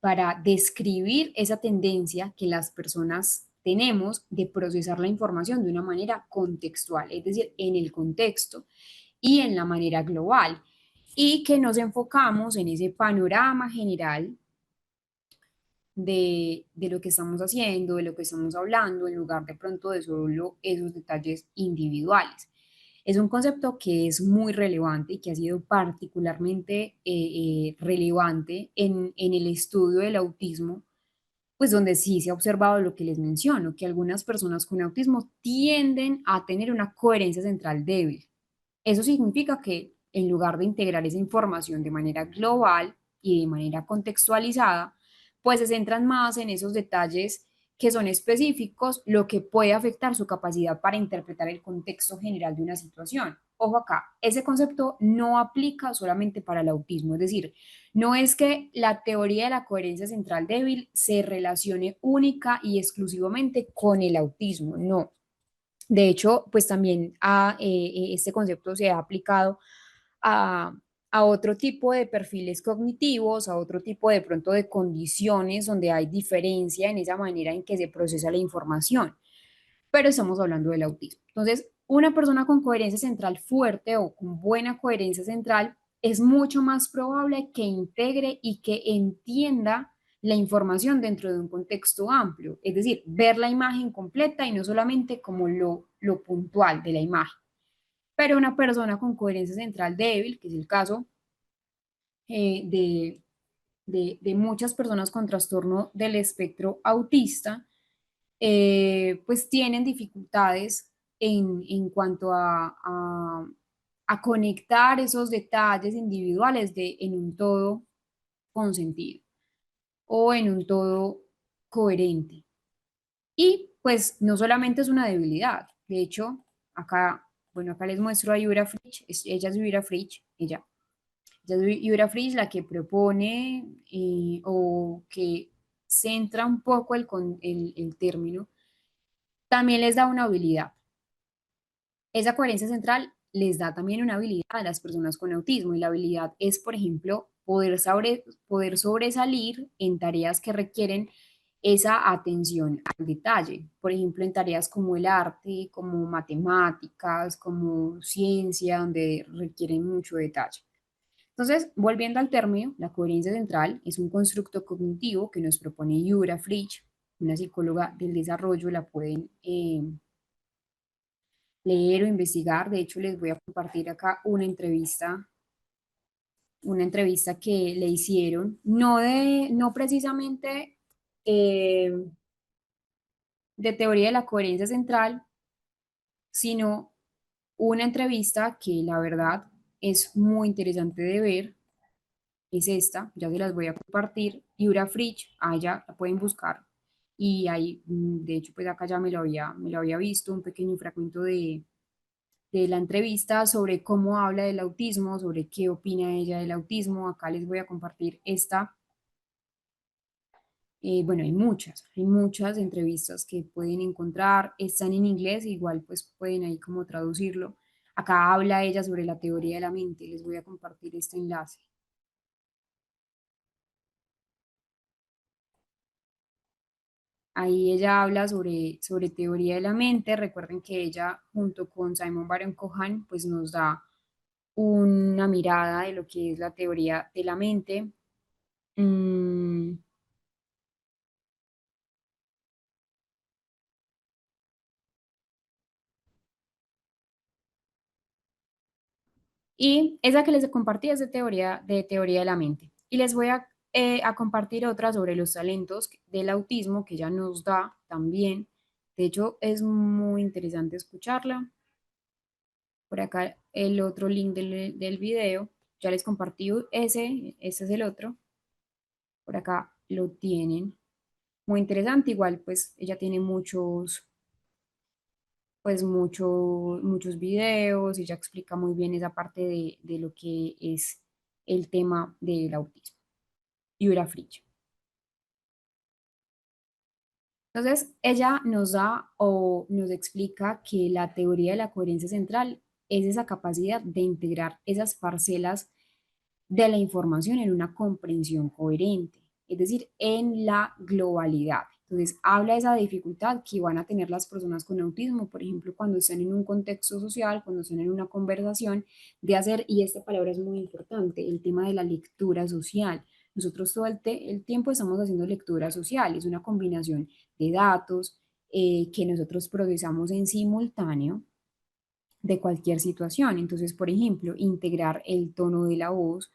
para describir esa tendencia que las personas tenemos de procesar la información de una manera contextual, es decir, en el contexto y en la manera global, y que nos enfocamos en ese panorama general de lo que estamos haciendo, de lo que estamos hablando, en lugar de pronto de solo esos detalles individuales. Es un concepto que es muy relevante y que ha sido particularmente relevante en el estudio del autismo, pues donde sí se ha observado lo que les menciono, que algunas personas con autismo tienden a tener una coherencia central débil. Eso significa que en lugar de integrar esa información de manera global y de manera contextualizada, pues se centran más en esos detalles que son específicos, lo que puede afectar su capacidad para interpretar el contexto general de una situación. Ojo acá, ese concepto no aplica solamente para el autismo, es decir, no es que la teoría de la coherencia central débil se relacione única y exclusivamente con el autismo, no. De hecho, pues también este concepto se ha aplicado a, a otro tipo de perfiles cognitivos, a otro tipo de pronto de condiciones donde hay diferencia en esa manera en que se procesa la información, pero estamos hablando del autismo. Entonces, una persona con coherencia central fuerte o con buena coherencia central es mucho más probable que integre y que entienda la información dentro de un contexto amplio, es decir, ver la imagen completa y no solamente como lo puntual de la imagen. Pero una persona con coherencia central débil, que es el caso de muchas personas con trastorno del espectro autista, pues tienen dificultades en cuanto a conectar esos detalles individuales en un todo consentido o en un todo coherente. Y pues no solamente es una debilidad, de hecho, acá, bueno, acá les muestro a Yura Fritsch, ella es Yura Fritsch, ella es Yura Fritsch la que propone o que centra un poco el término, también les da una habilidad. Esa coherencia central les da también una habilidad a las personas con autismo y la habilidad es, por ejemplo, poder sobresalir en tareas que requieren esa atención al detalle. Por ejemplo, en tareas como el arte, como matemáticas, como ciencia, donde requieren mucho detalle. Entonces, volviendo al término, la coherencia central es un constructo cognitivo que nos propone Yura Fritsch, una psicóloga del desarrollo, la pueden leer o investigar. De hecho, les voy a compartir acá una entrevista que le hicieron, no precisamente eh, de teoría de la coherencia central, sino una entrevista que la verdad es muy interesante de ver, es esta, ya se las voy a compartir, Yura Fritsch, allá la pueden buscar, y ahí, de hecho, pues acá ya me lo había visto, un pequeño fragmento de la entrevista sobre cómo habla del autismo, sobre qué opina ella del autismo. Acá les voy a compartir esta. Bueno, hay muchas entrevistas que pueden encontrar, están en inglés, igual pues pueden ahí como traducirlo. Acá habla ella sobre la teoría de la mente, les voy a compartir este enlace. Ahí ella habla sobre teoría de la mente. Recuerden que ella, junto con Simon Baron Cohen, pues nos da una mirada de lo que es la teoría de la mente. Mm, y esa que les compartí es de teoría de la mente. Y les voy a compartir otra sobre los talentos del autismo que ella nos da también. De hecho, es muy interesante escucharla. Por acá el otro link del video. Ya les compartí ese es el otro. Por acá lo tienen. Muy interesante. Igual, pues ella tiene muchos videos, ella explica muy bien esa parte de lo que es el tema del autismo. Yura Fritsch. Entonces, ella nos da o nos explica que la teoría de la coherencia central es esa capacidad de integrar esas parcelas de la información en una comprensión coherente, es decir, en la globalidad. Entonces, habla de esa dificultad que van a tener las personas con autismo, por ejemplo, cuando están en un contexto social, cuando están en una conversación, de hacer, y esta palabra es muy importante, el tema de la lectura social. Nosotros todo el tiempo estamos haciendo lectura social, es una combinación de datos que nosotros procesamos en simultáneo de cualquier situación. Entonces, por ejemplo, integrar el tono de la voz,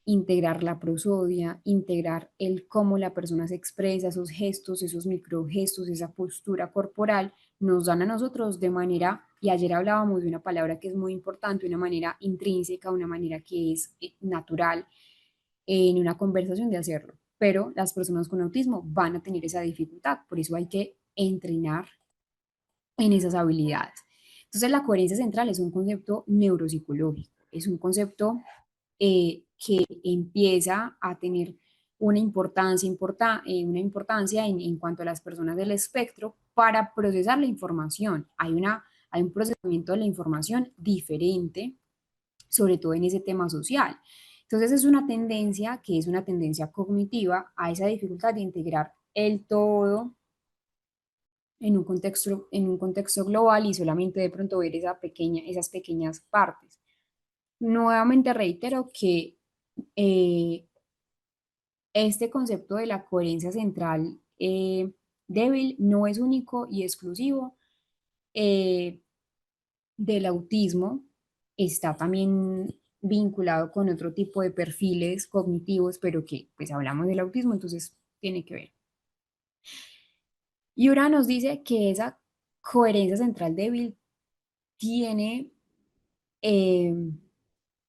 integrar la prosodia, integrar el cómo la persona se expresa, esos gestos, esos microgestos, esa postura corporal, nos dan a nosotros de manera, y ayer hablábamos de una palabra que es muy importante, una manera intrínseca, una manera que es natural en una conversación de hacerlo. Pero las personas con autismo van a tener esa dificultad, por eso hay que entrenar en esas habilidades. Entonces, la coherencia central es un concepto neuropsicológico, es un concepto que empieza a tener una importancia en cuanto a las personas del espectro para procesar la información. Hay un procesamiento de la información diferente, sobre todo en ese tema social. Entonces es una tendencia que es una tendencia cognitiva a esa dificultad de integrar el todo en un contexto global y solamente de pronto ver esas pequeñas partes. Nuevamente reitero que eh, este concepto de la coherencia central débil no es único y exclusivo eh, del autismo, está también vinculado con otro tipo de perfiles cognitivos, pero que pues hablamos del autismo, entonces tiene que ver. Y ahora nos dice que esa coherencia central débil tiene, eh,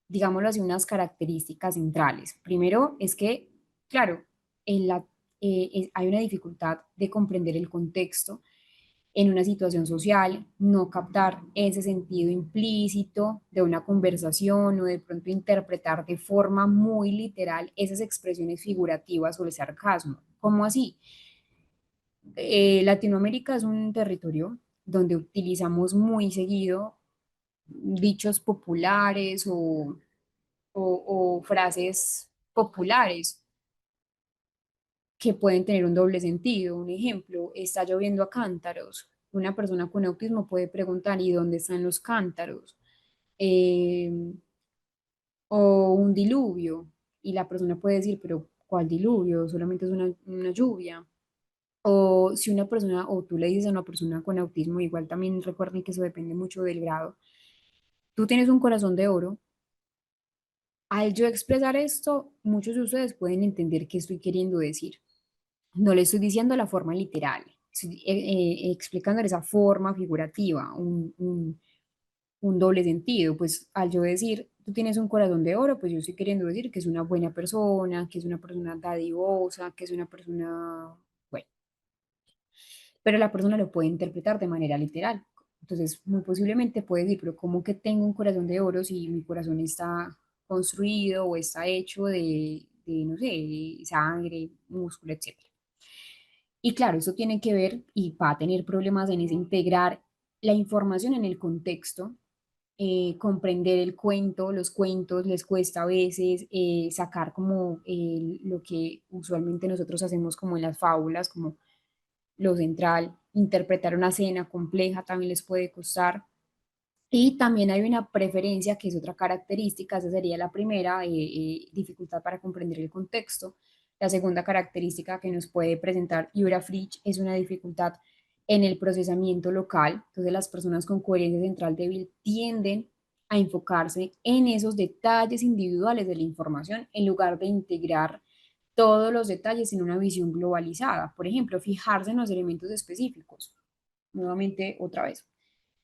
digámoslo así, unas características centrales. Primero es que, claro, hay una dificultad de comprender el contexto en una situación social, no captar ese sentido implícito de una conversación o de pronto interpretar de forma muy literal esas expresiones figurativas o el sarcasmo. ¿Cómo así? Latinoamérica es un territorio donde utilizamos muy seguido dichos populares o frases populares que pueden tener un doble sentido. Un ejemplo, está lloviendo a cántaros. Una persona con autismo puede preguntar, ¿y dónde están los cántaros? Eh, o un diluvio, y la persona puede decir, pero ¿cuál diluvio? Solamente es una lluvia. O si una persona, o tú le dices a una persona con autismo, igual también recuerden que eso depende mucho del grado, tú tienes un corazón de oro. Al yo expresar esto, muchos de ustedes pueden entender qué estoy queriendo decir. No le estoy diciendo la forma literal, estoy explicándole esa forma figurativa, un doble sentido. Pues al yo decir, tú tienes un corazón de oro, pues yo estoy queriendo decir que es una buena persona, que es una persona dadivosa, que es una persona, bueno, pero la persona lo puede interpretar de manera literal. Entonces, muy posiblemente puede decir, pero ¿cómo que tengo un corazón de oro si mi corazón está construido o está hecho de no sé, de sangre, músculo, etcétera? Y claro, eso tiene que ver y va a tener problemas en ese integrar la información en el contexto, comprender el cuento, los cuentos, les cuesta a veces sacar como lo que usualmente nosotros hacemos como en las fábulas, como lo central, interpretar una escena compleja también les puede costar. Y también hay una preferencia, que es otra característica, esa sería la primera, dificultad para comprender el contexto. La segunda característica que nos puede presentar Ira Fritsch es una dificultad en el procesamiento local. Entonces las personas con coherencia central débil tienden a enfocarse en esos detalles individuales de la información en lugar de integrar todos los detalles en una visión globalizada. Por ejemplo, fijarse en los elementos específicos. Nuevamente, otra vez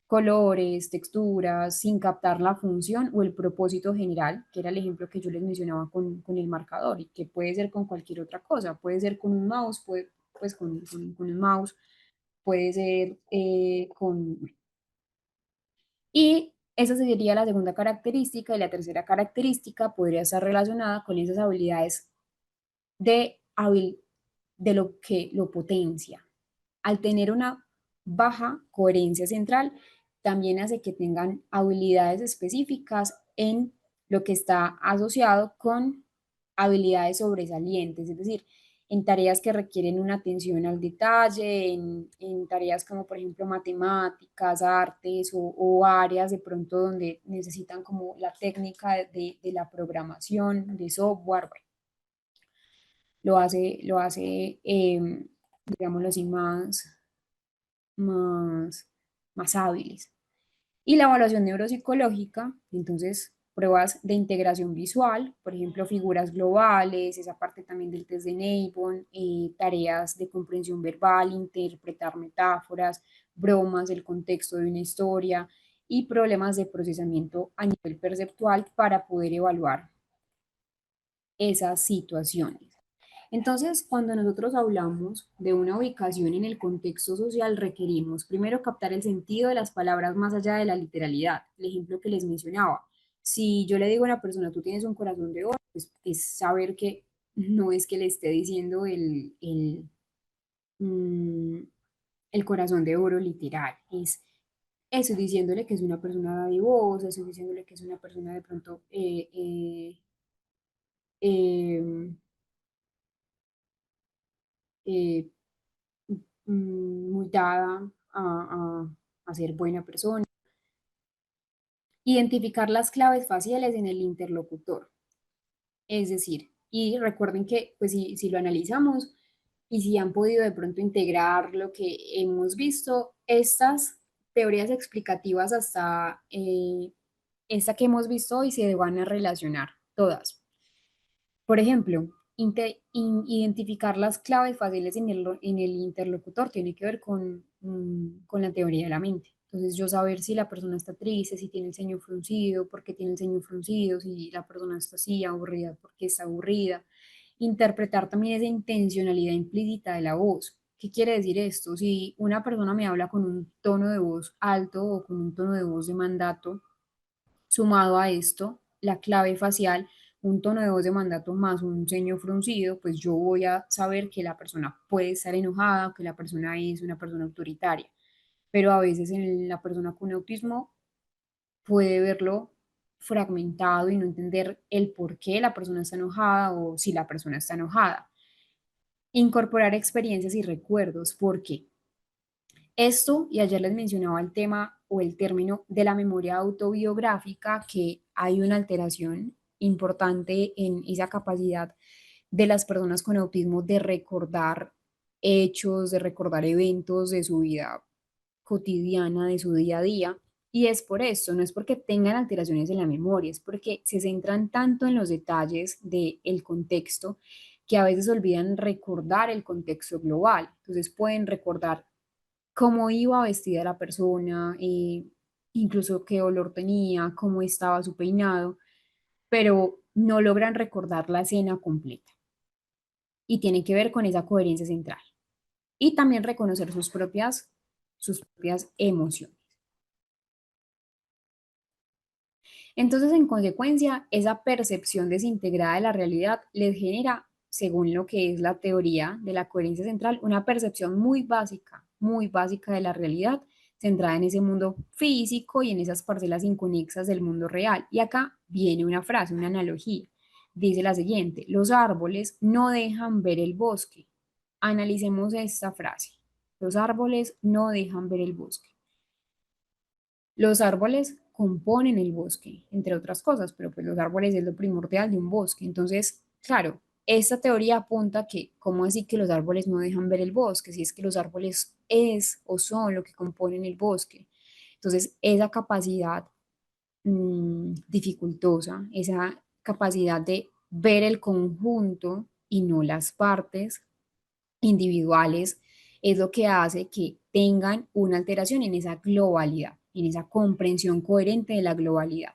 colores, texturas, sin captar la función o el propósito general, que era el ejemplo que yo les mencionaba con el marcador, y que puede ser con cualquier otra cosa, puede ser con un mouse, pues con un mouse, puede ser con... Y esa sería la segunda característica, y la tercera característica podría estar relacionada con esas habilidades de, de lo que lo potencia. Al tener una baja coherencia central, también hace que tengan habilidades específicas en lo que está asociado con habilidades sobresalientes, es decir, en tareas que requieren una atención al detalle, en tareas como por ejemplo matemáticas, artes o áreas de pronto donde necesitan como la técnica de la programación, de software, bueno, lo hace digámoslo así, más, más hábiles. Y la evaluación neuropsicológica, entonces pruebas de integración visual, por ejemplo, figuras globales, esa parte también del test de Nabon, tareas de comprensión verbal, interpretar metáforas, bromas, el contexto de una historia y problemas de procesamiento a nivel perceptual para poder evaluar esas situaciones. Entonces, cuando nosotros hablamos de una ubicación en el contexto social, requerimos primero captar el sentido de las palabras más allá de la literalidad. El ejemplo que les mencionaba. Si yo le digo a una persona, tú tienes un corazón de oro, pues es saber que no es que le esté diciendo mm, el corazón de oro literal, es eso, diciéndole que es una persona dadivosa, eso diciéndole que es una persona de pronto eh, eh, muy dada a ser buena persona. Identificar las claves faciales en el interlocutor. Es decir, y recuerden que pues si lo analizamos y si han podido de pronto integrar lo que hemos visto, estas teorías explicativas hasta esta que hemos visto hoy se van a relacionar todas. Por ejemplo, identificar las claves fáciles en el interlocutor tiene que ver con la teoría de la mente. Entonces, yo saber si la persona está triste, si tiene el ceño fruncido, por qué tiene el ceño fruncido, si la persona está así, aburrida, por qué está aburrida. Interpretar también esa intencionalidad implícita de la voz. ¿Qué quiere decir esto? Si una persona me habla con un tono de voz alto o con un tono de voz de mandato, sumado a esto, la clave facial, un tono de voz de mandato más un ceño fruncido, pues yo voy a saber que la persona puede estar enojada o que la persona es una persona autoritaria. Pero a veces en la persona con autismo puede verlo fragmentado y no entender el por qué la persona está enojada o si la persona está enojada. Incorporar experiencias y recuerdos, ¿por qué? Esto, y ayer les mencionaba el tema o el término de la memoria autobiográfica, que hay una alteración importante en esa capacidad de las personas con autismo de recordar hechos, de recordar eventos de su vida cotidiana, de su día a día. Y es por eso, no es porque tengan alteraciones en la memoria, es porque se centran tanto en los detalles del contexto que a veces olvidan recordar el contexto global. Entonces pueden recordar cómo iba vestida la persona, incluso qué olor tenía, cómo estaba su peinado, pero no logran recordar la escena completa. Y tiene que ver con esa coherencia central. Y también reconocer sus propias emociones. Entonces, en consecuencia, esa percepción desintegrada de la realidad les genera, según lo que es la teoría de la coherencia central, una percepción muy básica de la realidad, centrada en ese mundo físico y en esas parcelas inconexas del mundo real. Y acá viene una frase, una analogía. Dice la siguiente, los árboles no dejan ver el bosque. Analicemos esta frase. Los árboles no dejan ver el bosque. Los árboles componen el bosque, entre otras cosas, pero pues los árboles es lo primordial de un bosque. Entonces, claro, esta teoría apunta a que, ¿cómo decir que los árboles no dejan ver el bosque? Si es que los árboles es o son lo que componen el bosque. Entonces, esa capacidad dificultosa, esa capacidad de ver el conjunto y no las partes individuales, es lo que hace que tengan una alteración en esa globalidad, en esa comprensión coherente de la globalidad.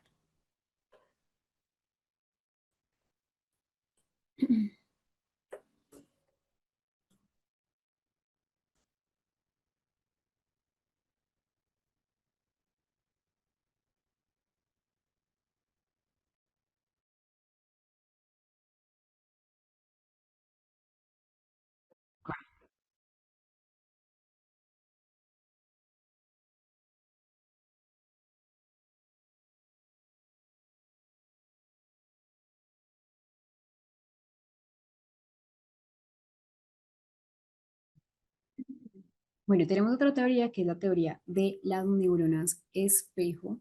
Bueno, tenemos otra teoría que es la teoría de las neuronas espejo.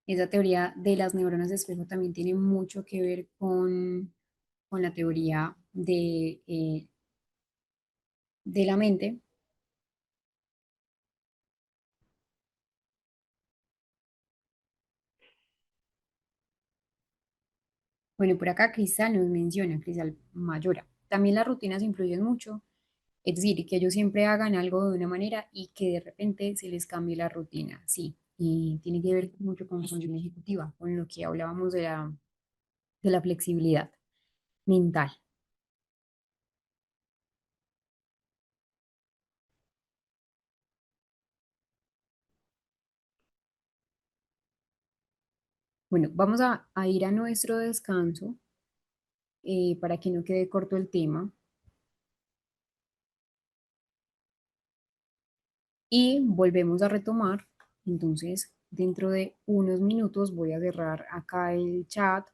Esa teoría de las neuronas espejo también tiene mucho que ver con la teoría de la mente. Bueno, por acá Cristal nos menciona, Cristal Mayora. También las rutinas influyen mucho, es decir, que ellos siempre hagan algo de una manera y que de repente se les cambie la rutina. Sí, y tiene que ver mucho con función ejecutiva, con lo que hablábamos de la flexibilidad mental. Bueno, vamos a ir a nuestro descanso para que no quede corto el tema y volvemos a retomar. Entonces, dentro de unos minutos voy a cerrar acá el chat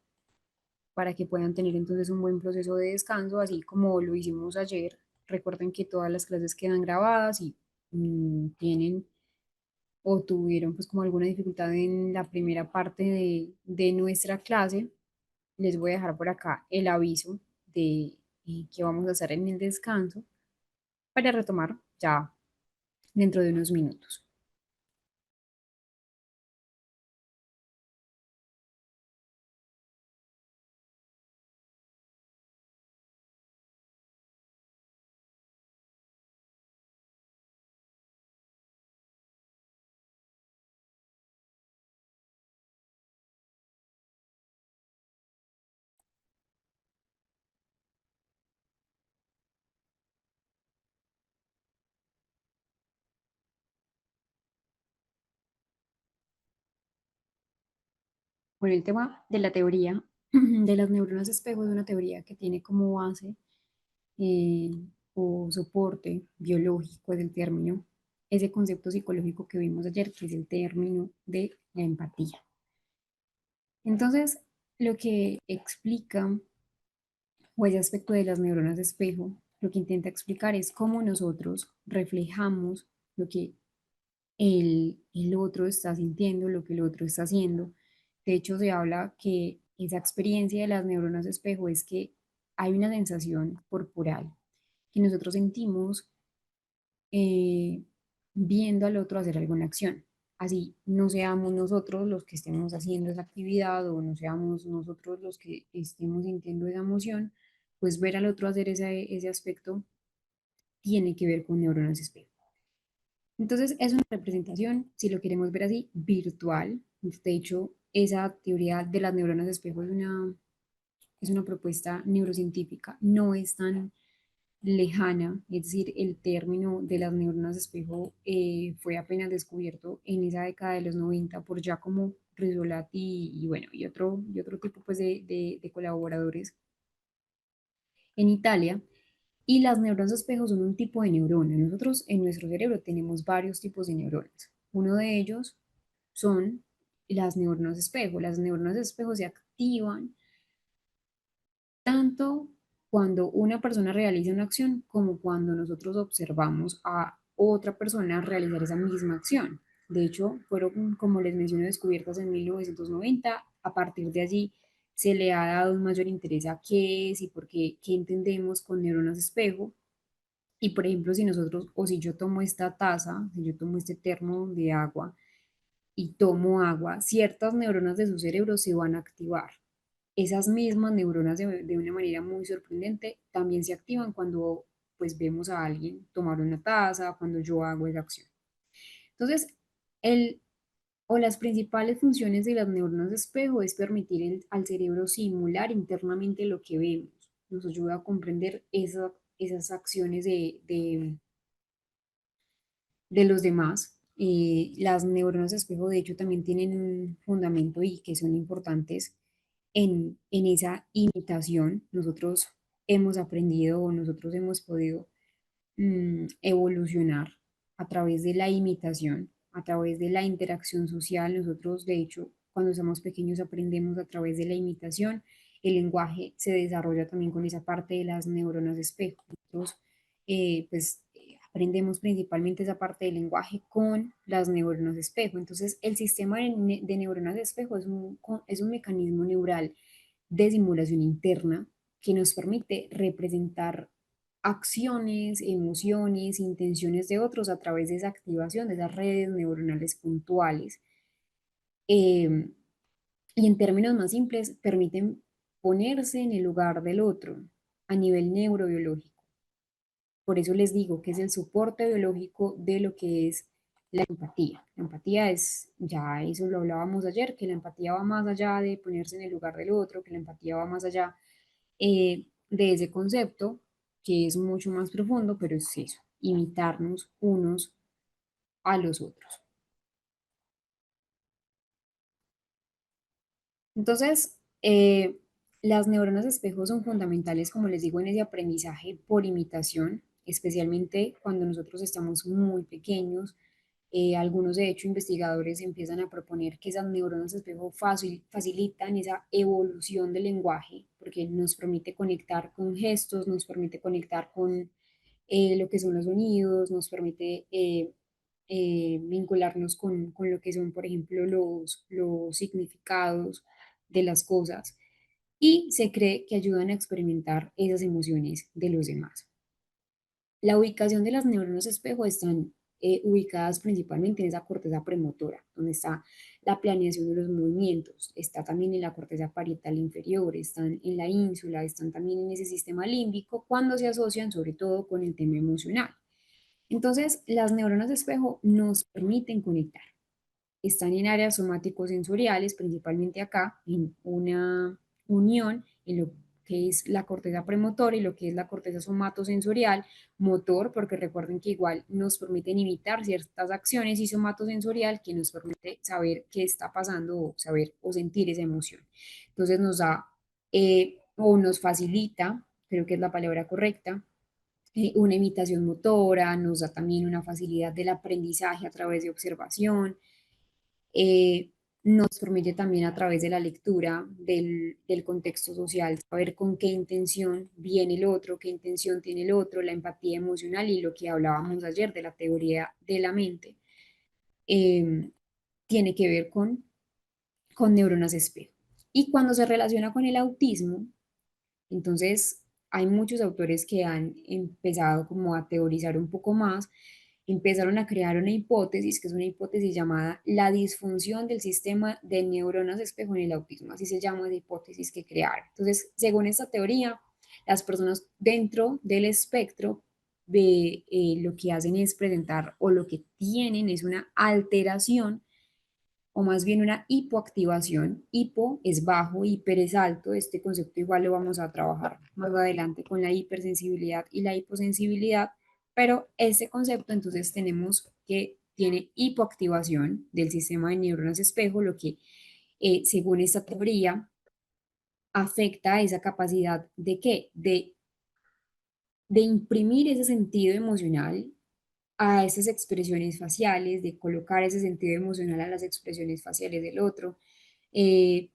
para que puedan tener entonces un buen proceso de descanso, así como lo hicimos ayer. Recuerden que todas las clases quedan grabadas y tienen o tuvieron pues como alguna dificultad en la primera parte de nuestra clase, les voy a dejar por acá el aviso de que vamos a hacer en el descanso para retomar ya dentro de unos minutos. Bueno, el tema de la teoría de las neuronas espejo es una teoría que tiene como base eh, o soporte biológico del término, ese concepto psicológico que vimos ayer, que es el término de la empatía. Entonces, lo que explica, o ese aspecto de las neuronas de espejo, lo que intenta explicar es cómo nosotros reflejamos lo que el otro está sintiendo, lo que el otro está haciendo. De hecho, se habla que esa experiencia de las neuronas de espejo es que hay una sensación corporal que nosotros sentimos eh, viendo al otro hacer alguna acción. Así no seamos nosotros los que estemos haciendo esa actividad o no seamos nosotros los que estemos sintiendo esa emoción, pues ver al otro hacer ese aspecto tiene que ver con neuronas espejo. Entonces es una representación, si lo queremos ver así, virtual. De hecho, esa teoría de las neuronas espejo es una propuesta neurocientífica, no es tan lejana, es decir, el término de las neuronas espejo fue apenas descubierto en esa década de los 90 por Giacomo Rizzolatti y bueno, y otro tipo pues de colaboradores en Italia. Y las neuronas espejo son un tipo de neurona. Nosotros en nuestro cerebro tenemos varios tipos de neuronas. Uno de ellos son las neuronas espejo. Las neuronas espejo se activan tanto cuando una persona realiza una acción como cuando nosotros observamos a otra persona realizar esa misma acción. De hecho, fueron, como les mencioné, descubiertas en 1990. A partir de allí se le ha dado un mayor interés a qué es y por qué, qué entendemos con neuronas espejo. Y por ejemplo, si nosotros, o si yo tomo esta taza, si yo tomo este termo de agua y tomo agua, ciertas neuronas de su cerebro se van a activar. Esas mismas neuronas de una manera muy sorprendente también se activan cuando pues vemos a alguien tomar una taza, cuando yo hago esa acción. Entonces, el, o las principales funciones de las neuronas de espejo es permitir al cerebro simular internamente lo que vemos. Nos ayuda a comprender esas acciones de los demás. Las neuronas de espejo, de hecho, también tienen un fundamento y que son importantes en esa imitación. Nosotros hemos aprendido o nosotros hemos podido evolucionar a través de la imitación, a través de la interacción social. Nosotros, de hecho, cuando somos pequeños aprendemos a través de la imitación. El lenguaje se desarrolla también con esa parte de las neuronas de espejo. Nosotros, aprendemos principalmente esa parte del lenguaje con las neuronas de espejo. Entonces, el sistema de neuronas de espejo es un mecanismo neural de simulación interna que nos permite representar acciones, emociones, intenciones de otros a través de esa activación de esas redes neuronales puntuales. Y en términos más simples, permiten ponerse en el lugar del otro a nivel neurobiológico. Por eso les digo que es el soporte biológico de lo que es la empatía. La empatía es, ya eso lo hablábamos ayer, que la empatía va más allá de ponerse en el lugar del otro, que la empatía va más allá de ese concepto, que es mucho más profundo, pero es eso, imitarnos unos a los otros. Entonces, las neuronas espejo son fundamentales, como les digo, en ese aprendizaje por imitación, especialmente cuando nosotros estamos muy pequeños. Algunos, de hecho, investigadores empiezan a proponer que esas neuronas espejo facilitan esa evolución del lenguaje, porque nos permite conectar con gestos, nos permite conectar con lo que son los sonidos, nos permite vincularnos con lo que son, por ejemplo, los significados de las cosas y se cree que ayudan a experimentar esas emociones de los demás. La ubicación de las neuronas espejo están ubicadas principalmente en esa corteza premotora, donde está la planeación de los movimientos, está también en la corteza parietal inferior, están en la ínsula, están también en ese sistema límbico, cuando se asocian sobre todo con el tema emocional. Entonces, las neuronas espejo nos permiten conectar. Están en áreas somático-sensoriales, principalmente acá, en una unión en lo que es la corteza premotora y lo que es la corteza somatosensorial, motor, porque recuerden que igual nos permiten imitar ciertas acciones, y somatosensorial, que nos permite saber qué está pasando o saber o sentir esa emoción. Entonces nos da o nos facilita, creo que es la palabra correcta, una imitación motora, nos da también una facilidad del aprendizaje a través de observación, eh, nos permite también a través de la lectura del contexto social saber con qué intención viene el otro, qué intención tiene el otro, la empatía emocional y lo que hablábamos ayer de la teoría de la mente, eh, tiene que ver con neuronas espejo. Y cuando se relaciona con el autismo, entonces, hay muchos autores que han empezado como a teorizar un poco más, empezaron a crear una hipótesis, que es una hipótesis llamada la disfunción del sistema de neuronas espejo en el autismo, así se llama la hipótesis que crearon. Entonces, según esta teoría, las personas dentro del espectro de, lo que hacen es presentar o lo que tienen es una alteración o más bien una hipoactivación. Hipo es bajo, hiper es alto. Este concepto igual lo vamos a trabajar más adelante con la hipersensibilidad y la hiposensibilidad, pero este concepto entonces tenemos que tiene hipoactivación del sistema de neuronas espejo, lo que según esta teoría afecta a esa capacidad de qué, de imprimir ese sentido emocional a esas expresiones faciales, de colocar ese sentido emocional a las expresiones faciales del otro, eh,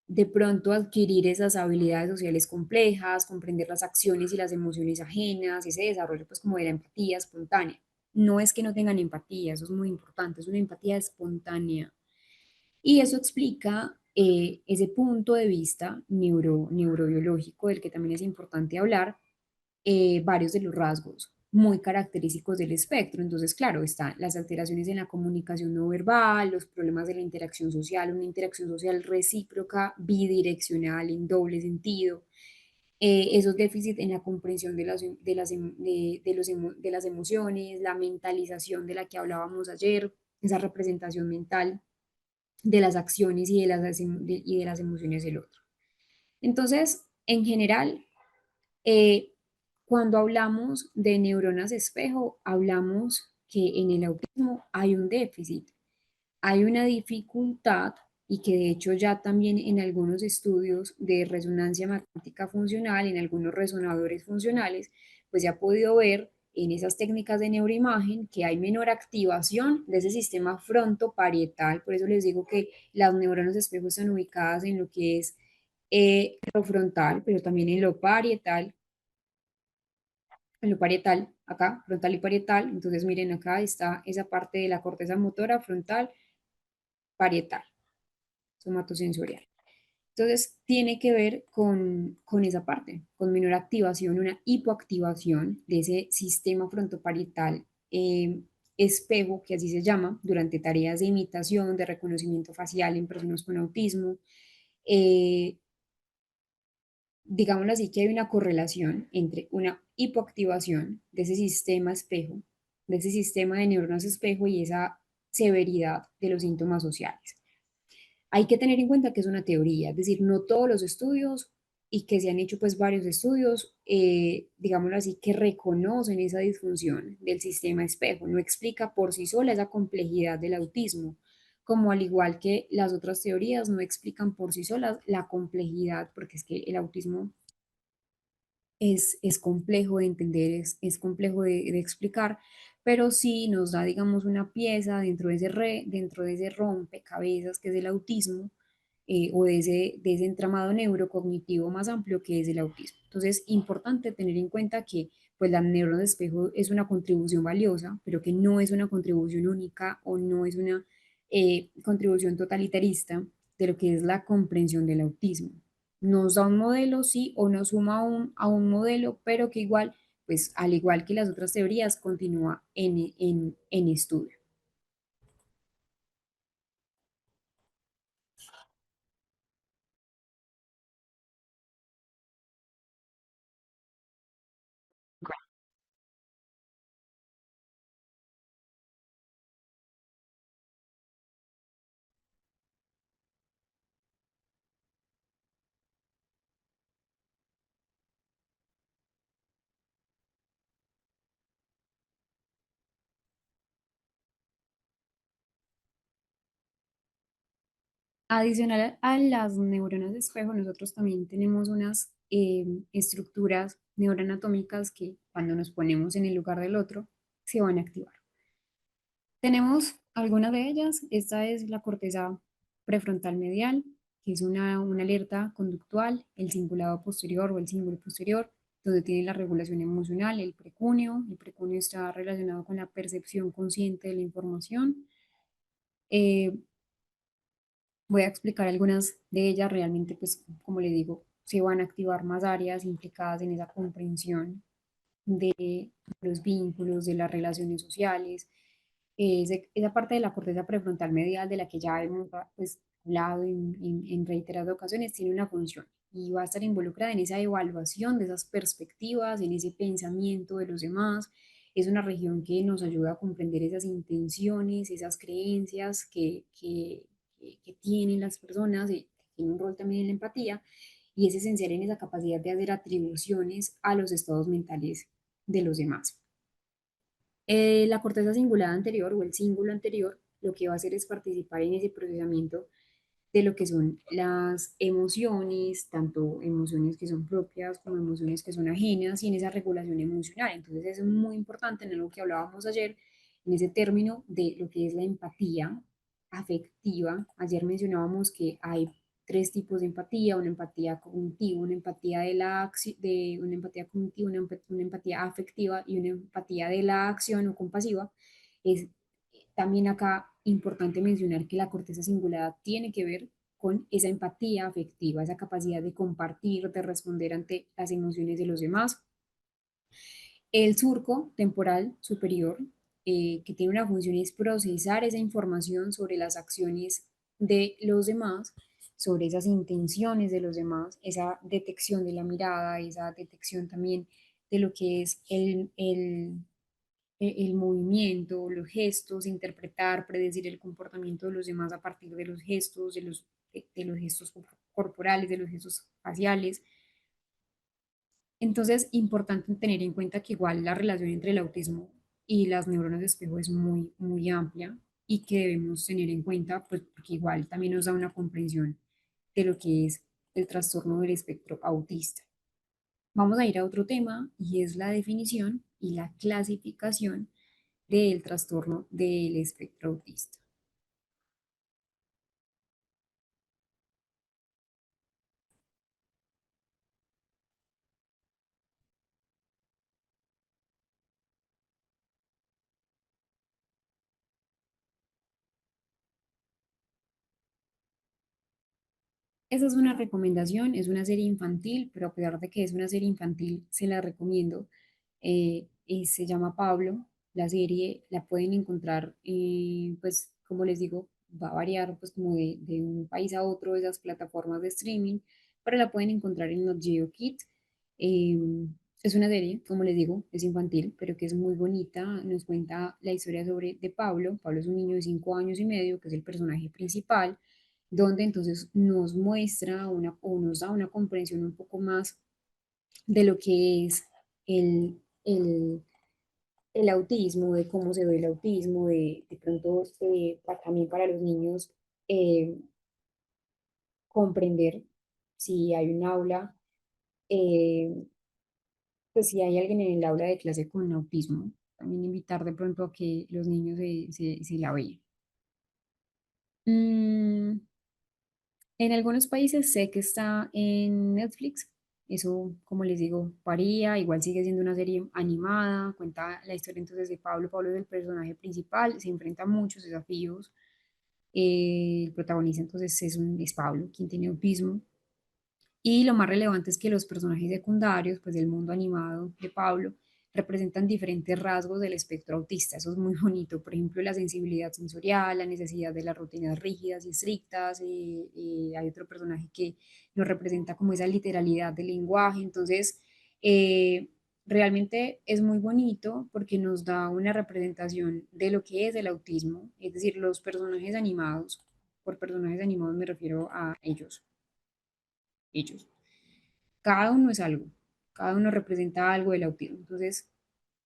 de pronto adquirir esas habilidades sociales complejas, comprender las acciones y las emociones ajenas, ese desarrollo pues como de la empatía espontánea. No es que no tengan empatía, eso es muy importante, es una empatía espontánea. Y eso explica ese punto de vista neurobiológico del que también es importante hablar, varios de los rasgos muy característicos del espectro. Entonces, claro, están las alteraciones en la comunicación no verbal, los problemas de la interacción social, una interacción social recíproca, bidireccional, en doble sentido, esos déficits en la comprensión de las emociones, la mentalización de la que hablábamos ayer, esa representación mental de las acciones y de las emociones del otro. Entonces, en general, eh, cuando hablamos de neuronas espejo, hablamos que en el autismo hay un déficit, hay una dificultad y que de hecho ya también en algunos estudios de resonancia magnética funcional, en algunos resonadores funcionales, pues se ha podido ver en esas técnicas de neuroimagen que hay menor activación de ese sistema frontoparietal. Por eso les digo que las neuronas espejo están ubicadas en lo que es lo frontal, pero también en lo parietal, acá, frontal y parietal. Entonces, miren, acá está esa parte de la corteza motora frontal, parietal, somatosensorial. Entonces, tiene que ver con esa parte, con menor activación, una hipoactivación de ese sistema frontoparietal espejo, que así se llama, durante tareas de imitación, de reconocimiento facial en personas con autismo, eh, digámoslo así, que hay una correlación entre una hipoactivación de ese sistema espejo, de ese sistema de neuronas espejo y esa severidad de los síntomas sociales. Hay que tener en cuenta que es una teoría, es decir, no todos los estudios y que se han hecho pues varios estudios, digámoslo así, que reconocen esa disfunción del sistema espejo, no explica por sí sola esa complejidad del autismo, como al igual que las otras teorías no explican por sí solas la complejidad, porque es que el autismo es complejo de entender, es complejo de explicar, pero sí nos da, digamos, una pieza dentro de ese rompecabezas que es el autismo, o de ese entramado neurocognitivo más amplio que es el autismo. Entonces, importante tener en cuenta que pues la neurona de espejo es una contribución valiosa, pero que no es una contribución única o no es una contribución totalitarista de lo que es la comprensión del autismo. Nos da un modelo, sí, o nos suma a un modelo, pero que igual, pues al igual que las otras teorías, continúa en estudio. Adicional a las neuronas de espejo, nosotros también tenemos unas estructuras neuroanatómicas que cuando nos ponemos en el lugar del otro se van a activar. Tenemos algunas de ellas. Esta es la corteza prefrontal medial, que es una alerta conductual, el cingulado posterior o el cíngulo posterior, donde tiene la regulación emocional, el precunio. El precunio está relacionado con la percepción consciente de la información. Eh, Voy a explicar algunas de ellas. Realmente, pues, como le digo, se van a activar más áreas implicadas en esa comprensión de los vínculos, de las relaciones sociales. Esa parte de la corteza prefrontal medial de la que ya hemos pues, hablado en reiteradas ocasiones tiene una función y va a estar involucrada en esa evaluación de esas perspectivas, en ese pensamiento de los demás. Es una región que nos ayuda a comprender esas intenciones, esas creencias que tienen las personas, y tiene un rol también en la empatía, y es esencial en esa capacidad de hacer atribuciones a los estados mentales de los demás. La corteza cingulada anterior o el cíngulo anterior lo que va a hacer es participar en ese procesamiento de lo que son las emociones, tanto emociones que son propias como emociones que son ajenas y en esa regulación emocional. Entonces es muy importante en lo que hablábamos ayer, en ese término de lo que es la empatía afectiva. Ayer mencionábamos que hay tres tipos de empatía: una empatía cognitiva, una empatía una empatía cognitiva, una empatía afectiva y una empatía de la acción o compasiva. Es también acá importante mencionar que la corteza cingulada tiene que ver con esa empatía afectiva, esa capacidad de compartir, de responder ante las emociones de los demás. El surco temporal superior, que tiene una función, es procesar esa información sobre las acciones de los demás, sobre esas intenciones de los demás, esa detección de la mirada, esa detección también de lo que es el movimiento, los gestos, interpretar, predecir el comportamiento de los demás a partir de los gestos, de los gestos corporales, de los gestos faciales. Entonces, importante tener en cuenta que igual la relación entre el autismo y las neuronas de espejo es muy, muy amplia y que debemos tener en cuenta, pues, porque igual también nos da una comprensión de lo que es el trastorno del espectro autista. Vamos a ir a otro tema y es la definición y la clasificación del trastorno del espectro autista. Esa es una recomendación, es una serie infantil, pero a pesar de que es una serie infantil, se la recomiendo. Y se llama Pablo. La serie la pueden encontrar, pues como les digo, va a variar pues como de un país a otro esas plataformas de streaming, pero la pueden encontrar en Nat Geo Kids. Eh, es una serie, como les digo, es infantil, pero que es muy bonita. Nos cuenta la historia sobre de Pablo. Pablo es un niño de 5 años y medio, que es el personaje principal, donde entonces nos muestra una, o nos da una comprensión un poco más de lo que es el, el, el autismo, de cómo se ve el autismo, de pronto también para los niños eh, comprender si hay un aula, eh, pues si hay alguien en el aula de clase con autismo, también invitar de pronto a que los niños se la vean. Mm, en algunos países sé que está en Netflix. Eso, como les digo, varía. Igual sigue siendo una serie animada. Cuenta la historia entonces de Pablo. Pablo es el personaje principal. Se enfrenta a muchos desafíos. El protagonista entonces es Pablo, quien tiene autismo. Y lo más relevante es que los personajes secundarios, pues del mundo animado de Pablo, representan diferentes rasgos del espectro autista. Eso es muy bonito. Por ejemplo, la sensibilidad sensorial, la necesidad de las rutinas rígidas y estrictas. Hay otro personaje que nos representa como esa literalidad del lenguaje. Entonces, eh, realmente es muy bonito porque nos da una representación de lo que es el autismo. Es decir, los personajes animados, por personajes animados me refiero a ellos cada uno es algo, cada uno representa algo del autismo. Entonces,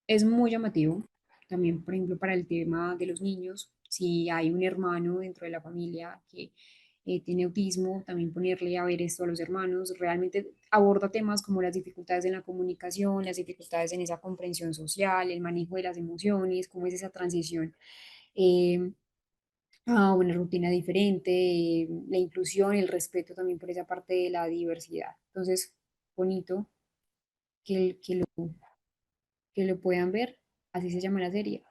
es muy llamativo. También, por ejemplo, para el tema de los niños, si hay un hermano dentro de la familia que tiene autismo, también ponerle a ver esto a los hermanos, realmente aborda temas como las dificultades en la comunicación, las dificultades en esa comprensión social, el manejo de las emociones, cómo es esa transición eh, a una rutina diferente, la inclusión, el respeto también por esa parte de la diversidad. Entonces, bonito que lo puedan ver. Así se llama la serie.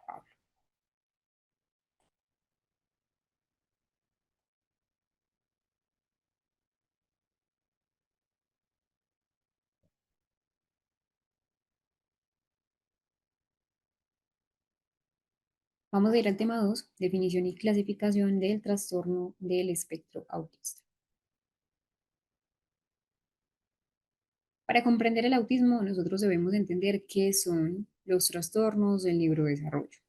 Vamos a ir al tema 2, definición y clasificación del trastorno del espectro autista. Para comprender el autismo, nosotros debemos entender qué son los trastornos del neurodesarrollo,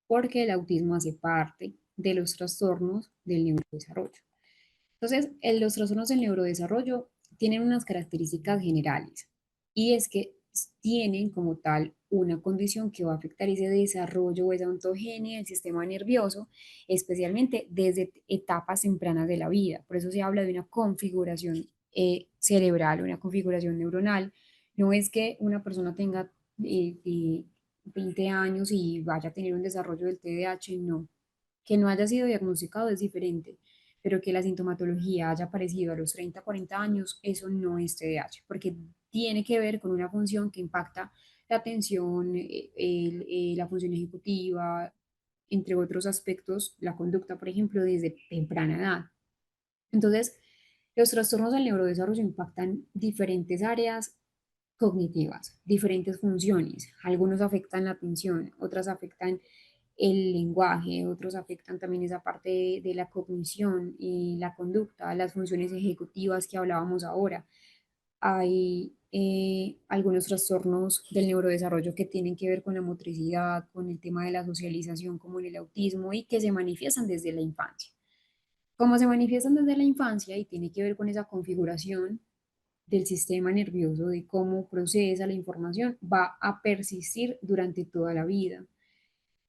porque el autismo hace parte de los trastornos del neurodesarrollo. Entonces, los trastornos del neurodesarrollo tienen unas características generales y es que tienen como tal una condición que va a afectar ese desarrollo o esa ontogenia del sistema nervioso, especialmente desde etapas tempranas de la vida. Por eso se habla de una configuración cerebral, una configuración neuronal. No es que una persona tenga 20 años y vaya a tener un desarrollo del TDAH, no. Que no haya sido diagnosticado es diferente, pero que la sintomatología haya aparecido a los 30, 40 años, eso no es TDAH, porque tiene que ver con una función que impacta la atención, la función ejecutiva, entre otros aspectos, la conducta, por ejemplo, desde temprana edad. Entonces, los trastornos del neurodesarrollo impactan diferentes áreas cognitivas, diferentes funciones. Algunos afectan la atención, otras afectan el lenguaje, otros afectan también esa parte de la cognición y la conducta, las funciones ejecutivas que hablábamos ahora. Hay algunos trastornos del neurodesarrollo que tienen que ver con la motricidad, con el tema de la socialización, como en el autismo, y que se manifiestan desde la infancia. Como se manifiestan desde la infancia y tiene que ver con esa configuración del sistema nervioso, de cómo procesa la información, va a persistir durante toda la vida.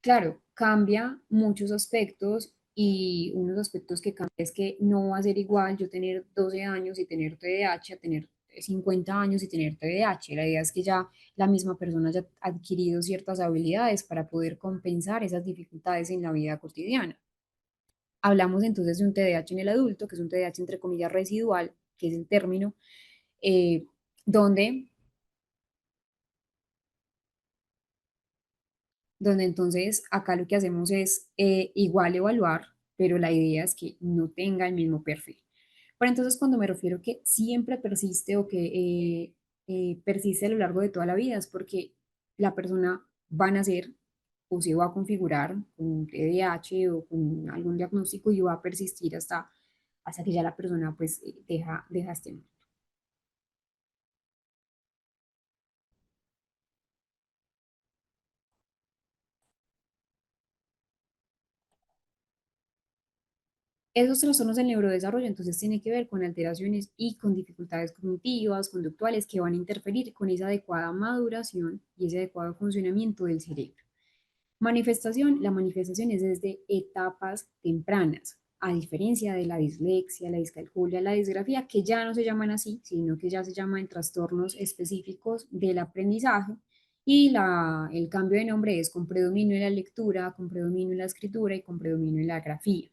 Claro, cambia muchos aspectos y unos aspectos que cambia es que no va a ser igual yo tener 12 años y tener TDAH a tener 50 años y tener TDAH. La idea es que ya la misma persona haya adquirido ciertas habilidades para poder compensar esas dificultades en la vida cotidiana. Hablamos entonces de un TDAH en el adulto, que es un TDAH entre comillas residual, que es el término, eh, donde donde entonces acá lo que hacemos es igual evaluar, pero la idea es que no tenga el mismo perfil. Pero entonces cuando me refiero que siempre persiste o que persiste a lo largo de toda la vida es porque la persona va a nacer o se va a configurar con TDAH o con algún diagnóstico y va a persistir hasta que ya la persona pues deja este mundo. Esos trastornos del neurodesarrollo entonces tienen que ver con alteraciones y con dificultades cognitivas, conductuales que van a interferir con esa adecuada maduración y ese adecuado funcionamiento del cerebro. Manifestación, la manifestación es desde etapas tempranas, a diferencia de la dislexia, la discalculia, la disgrafía, que ya no se llaman así, sino que ya se llaman trastornos específicos del aprendizaje y el cambio de nombre es con predominio en la lectura, con predominio en la escritura y con predominio en la grafía.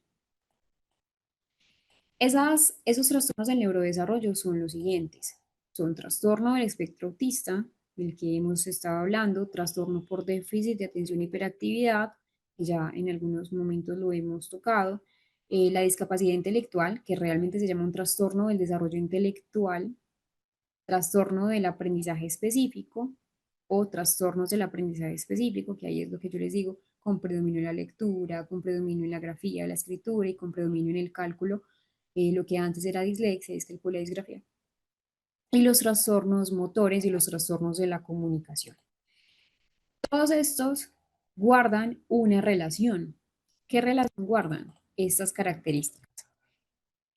Esos trastornos del neurodesarrollo son los siguientes. Son trastorno del espectro autista, del que hemos estado hablando, trastorno por déficit de atención y hiperactividad, que ya en algunos momentos lo hemos tocado, la discapacidad intelectual, que realmente se llama un trastorno del desarrollo intelectual, trastorno del aprendizaje específico o trastornos del aprendizaje específico, que ahí es lo que yo les digo, con predominio en la lectura, con predominio en la grafía, la escritura y con predominio en el cálculo, lo que antes era dislexia, discalculia, disgrafía, y los trastornos motores y los trastornos de la comunicación. Todos estos guardan una relación. ¿Qué relación guardan? Estas características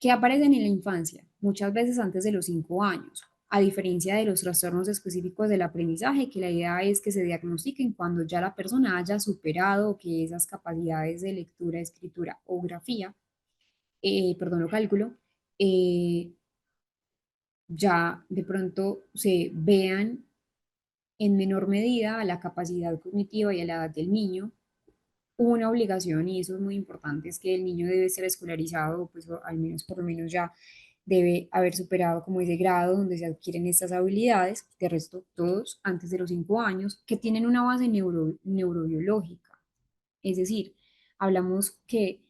que aparecen en la infancia, muchas veces antes de los 5 años, a diferencia de los trastornos específicos del aprendizaje, que la idea es que se diagnostiquen cuando ya la persona haya superado que esas capacidades de lectura, escritura o grafía, perdón, o cálculo, eh, ya de pronto se vean en menor medida a la capacidad cognitiva y a la edad del niño. Una obligación, y eso es muy importante, es que el niño debe ser escolarizado, pues o al menos por lo menos ya debe haber superado como ese grado donde se adquieren estas habilidades, de resto todos antes de los 5 años, que tienen una base neurobiológica. Es decir, hablamos que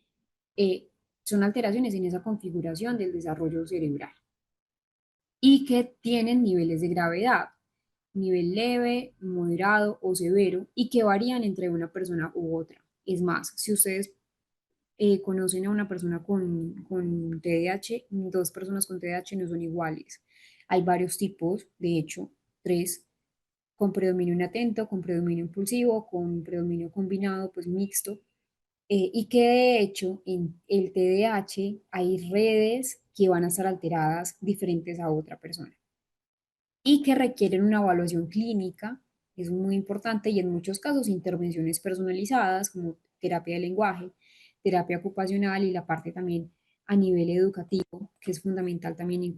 eh, son alteraciones en esa configuración del desarrollo cerebral y que tienen niveles de gravedad, nivel leve, moderado o severo, y que varían entre una persona u otra. Es más, si ustedes conocen a una persona con TDAH, dos personas con TDAH no son iguales. Hay varios tipos, de hecho, tres, con predominio inatento, con predominio impulsivo, con predominio combinado, pues mixto, y que de hecho en el TDAH hay redes que van a estar alteradas diferentes a otra persona y que requieren una evaluación clínica, es muy importante, y en muchos casos intervenciones personalizadas como terapia de lenguaje, terapia ocupacional y la parte también a nivel educativo, que es fundamental también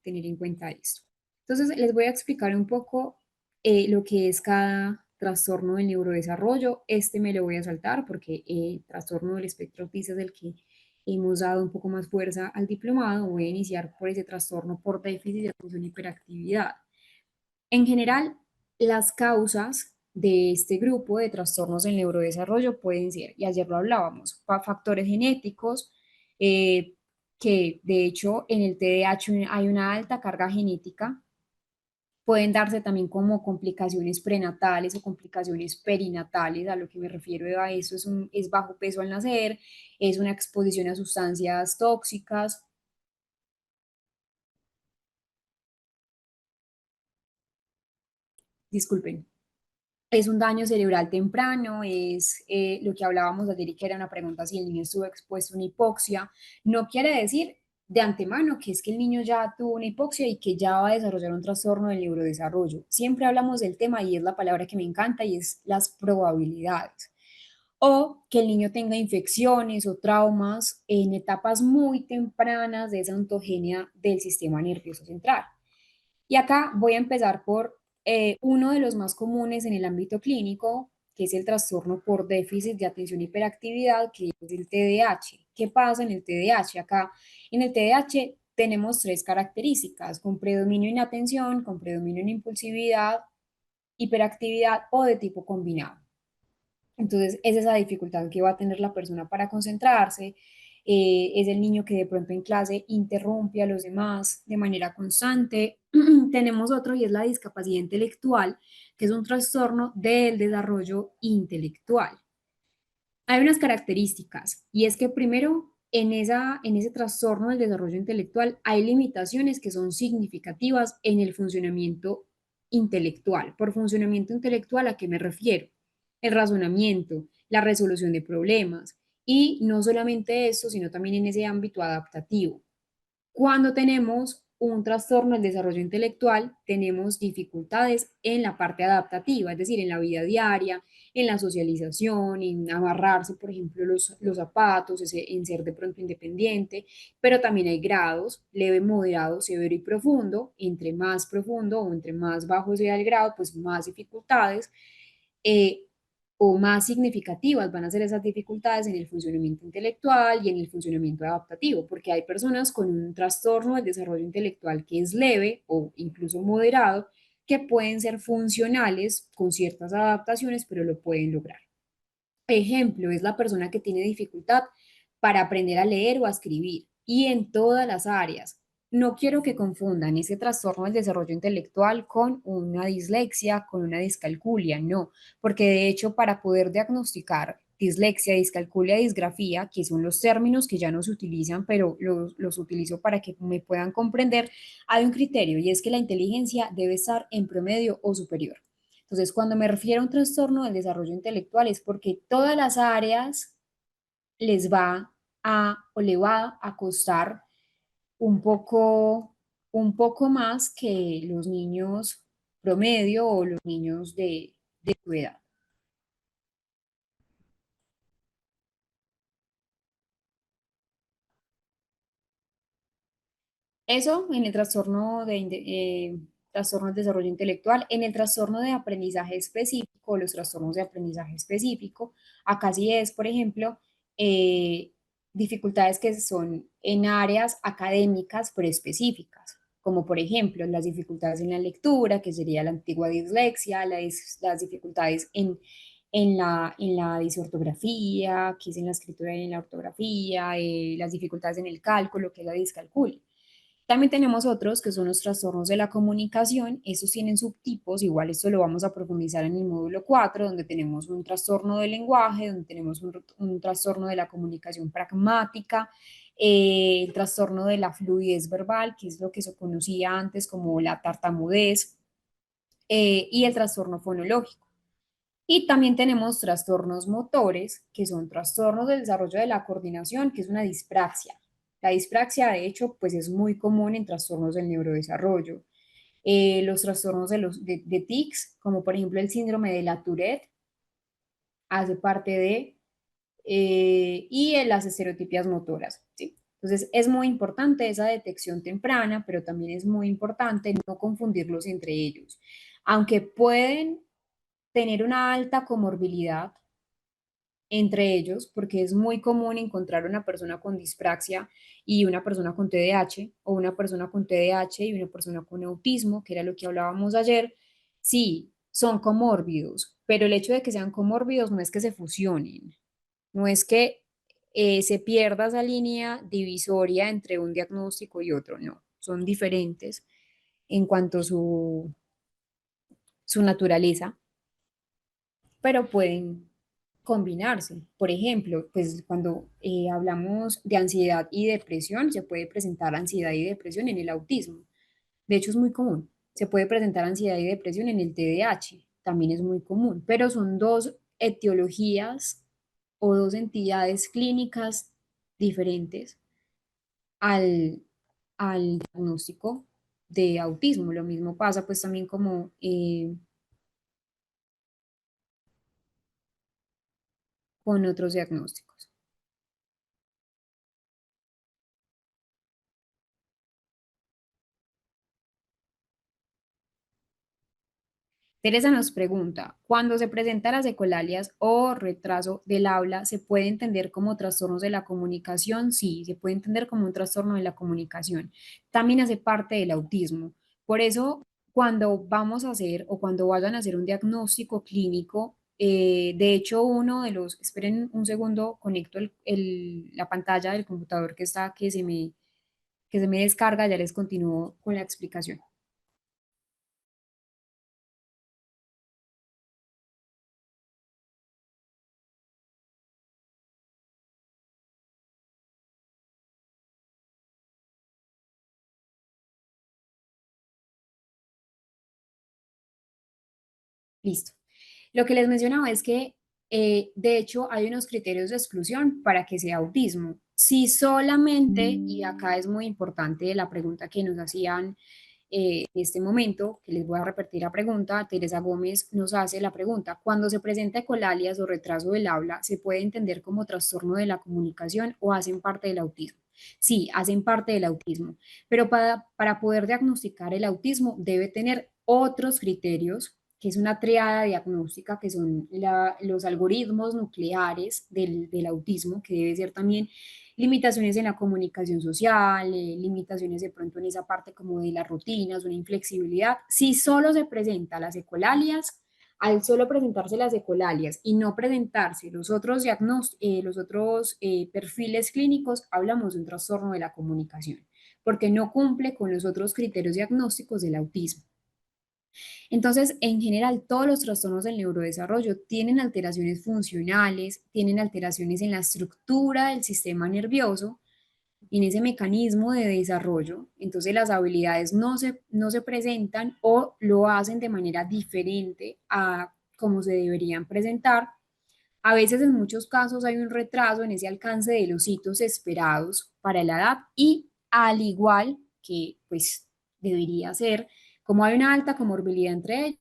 tener en cuenta esto. Entonces, les voy a explicar un poco lo que es cada trastorno del neurodesarrollo. Este me lo voy a saltar porque el trastorno del espectro autista es el que hemos dado un poco más fuerza al diplomado. Voy a iniciar por ese trastorno por déficit de atención y hiperactividad. En general, las causas de este grupo de trastornos del neurodesarrollo pueden ser, y ayer lo hablábamos, factores genéticos, eh, que de hecho en el TDAH hay una alta carga genética. Pueden darse también como complicaciones prenatales o complicaciones perinatales. A lo que me refiero a eso es bajo peso al nacer, es una exposición a sustancias tóxicas. Disculpen. Es un daño cerebral temprano, es lo que hablábamos ayer y que era una pregunta si el niño estuvo expuesto a una hipoxia. No quiere decir de antemano que es que el niño ya tuvo una hipoxia y que ya va a desarrollar un trastorno del neurodesarrollo. Siempre hablamos del tema y es la palabra que me encanta y es las probabilidades. O que el niño tenga infecciones o traumas en etapas muy tempranas de esa ontogenia del sistema nervioso central. Y acá voy a empezar por uno de los más comunes en el ámbito clínico, que es el trastorno por déficit de atención y hiperactividad, que es el TDAH. ¿Qué pasa en el TDAH? Acá en el TDAH tenemos tres características, con predominio en atención, con predominio en impulsividad, hiperactividad o de tipo combinado. Entonces, es esa dificultad que va a tener la persona para concentrarse, es el niño que de pronto en clase interrumpe a los demás de manera constante. Tenemos otro y es la discapacidad intelectual, que es un trastorno del desarrollo intelectual. Hay unas características y es que primero en ese trastorno del desarrollo intelectual hay limitaciones que son significativas en el funcionamiento intelectual. Por funcionamiento intelectual, ¿a qué me refiero? El razonamiento, la resolución de problemas Y no solamente eso, sino también en ese ámbito adaptativo. Cuando tenemos un trastorno del desarrollo intelectual, tenemos dificultades en la parte adaptativa, es decir, en la vida diaria, en la socialización, en amarrarse, por ejemplo, los zapatos, en ser de pronto independiente, pero también hay grados, leve, moderado, severo y profundo. Entre más profundo o entre más bajo sea el grado, pues más dificultades. eh, o más significativas van a ser esas dificultades en el funcionamiento intelectual y en el funcionamiento adaptativo, porque hay personas con un trastorno del desarrollo intelectual que es leve o incluso moderado, que pueden ser funcionales con ciertas adaptaciones, pero lo pueden lograr. Ejemplo, es la persona que tiene dificultad para aprender a leer o a escribir y en todas las áreas. No quiero que confundan ese trastorno del desarrollo intelectual con una dislexia, con una discalculia, no, porque de hecho para poder diagnosticar dislexia, discalculia, disgrafía, que son los términos que ya no se utilizan, pero los utilizo para que me puedan comprender, hay un criterio y es que la inteligencia debe estar en promedio o superior. Entonces, cuando me refiero a un trastorno del desarrollo intelectual es porque todas las áreas les va a o le va a costar un un poco más que los niños promedio o los niños de tu edad. Eso en el trastorno del desarrollo intelectual, en el trastorno de aprendizaje específico, los trastornos de aprendizaje específico, acá sí es, por ejemplo, eh, dificultades que son en áreas académicas pero específicas, como por ejemplo las dificultades en la lectura, que sería la antigua dislexia, las dificultades en la disortografía, que es en la escritura y en la ortografía, las dificultades en el cálculo, que es la discalculia. También tenemos otros que son los trastornos de la comunicación. Esos tienen subtipos, igual esto lo vamos a profundizar en el módulo 4, donde tenemos un trastorno del lenguaje, donde tenemos un trastorno de la comunicación pragmática, el trastorno de la fluidez verbal, que es lo que se conocía antes como la tartamudez, y el trastorno fonológico. Y también tenemos trastornos motores, que son trastornos del desarrollo de la coordinación, que es una dispraxia. La dispraxia, de hecho, pues es muy común en trastornos del neurodesarrollo. Los trastornos de tics, como por ejemplo el síndrome de la Tourette, hace parte de, y en las estereotipias motoras, ¿sí? Entonces, es muy importante esa detección temprana, pero también es muy importante no confundirlos entre ellos. Aunque pueden tener una alta comorbilidad, entre ellos, porque es muy común encontrar una persona con dispraxia y una persona con TDAH, o una persona con TDAH y una persona con autismo, que era lo que hablábamos ayer. Sí, son comórbidos, pero el hecho de que sean comórbidos no es que se fusionen, no es que se pierda esa línea divisoria entre un diagnóstico y otro, no, son diferentes en cuanto a su naturaleza, pero pueden combinarse. Por ejemplo, pues cuando hablamos de ansiedad y depresión, se puede presentar ansiedad y depresión en el autismo. De hecho, es muy común. Se puede presentar ansiedad y depresión en el TDAH, también es muy común, pero son dos etiologías o dos entidades clínicas diferentes al, al diagnóstico de autismo. Lo mismo pasa pues también como con otros diagnósticos. Teresa nos pregunta, cuando se presentan las ecolalias o retraso del habla, ¿se puede entender como trastornos de la comunicación? Sí, se puede entender como un trastorno de la comunicación. También hace parte del autismo. Por eso, cuando vamos a hacer o cuando vayan a hacer un diagnóstico clínico, de hecho, uno de los, esperen un segundo, conecto la pantalla del computador que está, que se me descarga, ya les continúo con la explicación. Listo. Lo que les mencionaba es que De hecho, hay unos criterios de exclusión para que sea autismo. Si solamente, y acá es muy importante la pregunta que nos hacían en este momento, que les voy a repetir la pregunta, Teresa Gómez nos hace la pregunta: cuando se presenta ecolalias o retraso del habla, ¿se puede entender como trastorno de la comunicación o hacen parte del autismo? Sí, hacen parte del autismo, pero para poder diagnosticar el autismo debe tener otros criterios, que es una triada diagnóstica, que son los algoritmos nucleares del autismo, que debe ser también limitaciones en la comunicación social, limitaciones de pronto en esa parte como de las rutinas, una inflexibilidad. Si solo se presentan las ecolalias, al solo presentarse las ecolalias y no presentarse los otros perfiles clínicos, hablamos de un trastorno de la comunicación, porque no cumple con los otros criterios diagnósticos del autismo. Entonces, en general, todos los trastornos del neurodesarrollo tienen alteraciones funcionales, tienen alteraciones en la estructura del sistema nervioso, en ese mecanismo de desarrollo. Entonces, las habilidades no se presentan o lo hacen de manera diferente a como se deberían presentar. A veces, en muchos casos, hay un retraso en ese alcance de los hitos esperados para la edad y al igual que pues debería ser, como hay una alta comorbilidad entre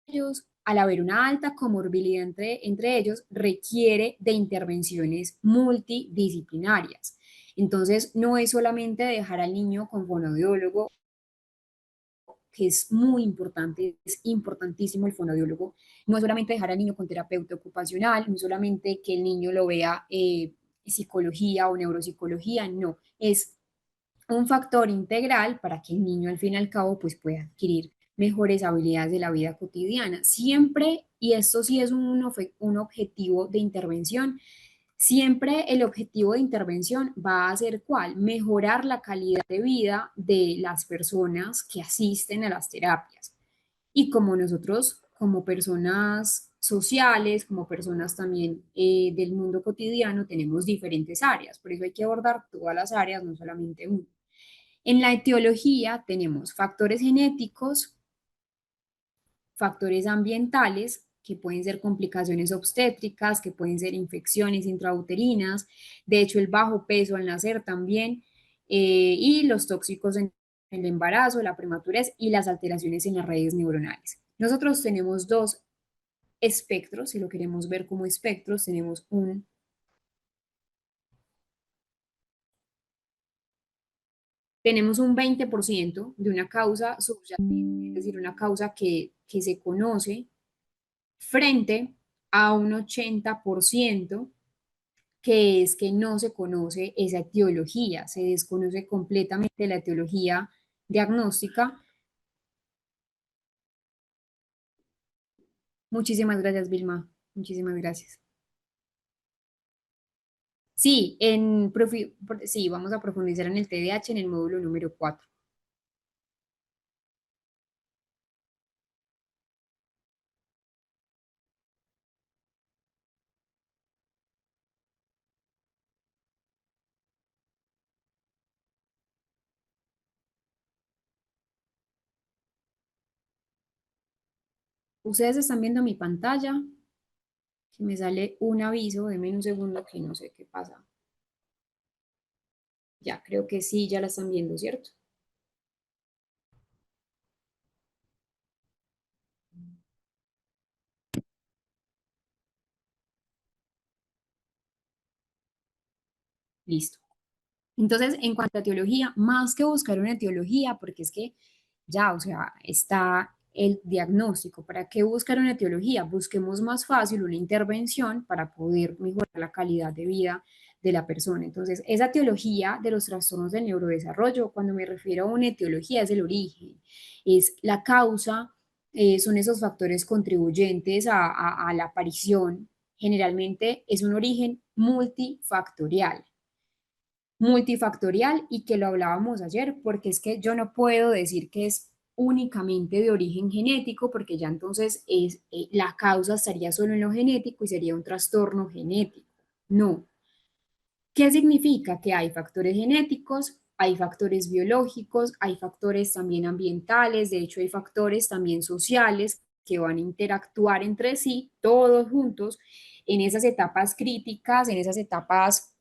ellos, al haber una alta comorbilidad entre ellos, requiere de intervenciones multidisciplinarias. Entonces, no es solamente dejar al niño con fonoaudiólogo, que es muy importante, es importantísimo el fonoaudiólogo. No es solamente dejar al niño con terapeuta ocupacional, no es solamente que el niño lo vea psicología o neuropsicología, no, es un factor integral para que el niño al fin y al cabo pues pueda adquirir mejores habilidades de la vida cotidiana. Siempre, y esto sí es un objetivo de intervención, siempre el objetivo de intervención va a ser ¿cuál? Mejorar la calidad de vida de las personas que asisten a las terapias. Y como nosotros, como personas sociales, como personas también del mundo cotidiano, tenemos diferentes áreas. Por eso hay que abordar todas las áreas, no solamente una. En la etiología tenemos factores genéticos, factores ambientales, que pueden ser complicaciones obstétricas, que pueden ser infecciones intrauterinas, de hecho el bajo peso al nacer también, y los tóxicos en el embarazo, la prematurez y las alteraciones en las redes neuronales. Nosotros tenemos dos espectros, si lo queremos ver como espectros, tenemos un 20% de una causa subyacente, es decir, una causa que se conoce, frente a un 80% que es que no se conoce esa etiología, se desconoce completamente la etiología diagnóstica. Muchísimas gracias, Vilma. Muchísimas gracias. Sí, sí, vamos a profundizar en el TDAH en el módulo número 4. Ustedes están viendo mi pantalla, que me sale un aviso, denme un segundo que no sé qué pasa. Ya, creo que sí, ya la están viendo, ¿cierto? Listo. Entonces, en cuanto a teología, más que buscar una teología, porque es que ya, o sea, está el diagnóstico. ¿Para qué buscar una teología? Busquemos más fácil una intervención para poder mejorar la calidad de vida de la persona. Entonces, esa teología de los trastornos del neurodesarrollo, cuando me refiero a una etiología, es el origen, es la causa, son esos factores contribuyentes a la aparición. Generalmente es un origen multifactorial y que lo hablábamos ayer, porque es que yo no puedo decir que es únicamente de origen genético, porque ya entonces la causa estaría solo en lo genético y sería un trastorno genético. No. ¿Qué significa? Que hay factores genéticos, hay factores biológicos, hay factores también ambientales, de hecho hay factores también sociales que van a interactuar entre sí, todos juntos, en esas etapas críticas, en esas etapas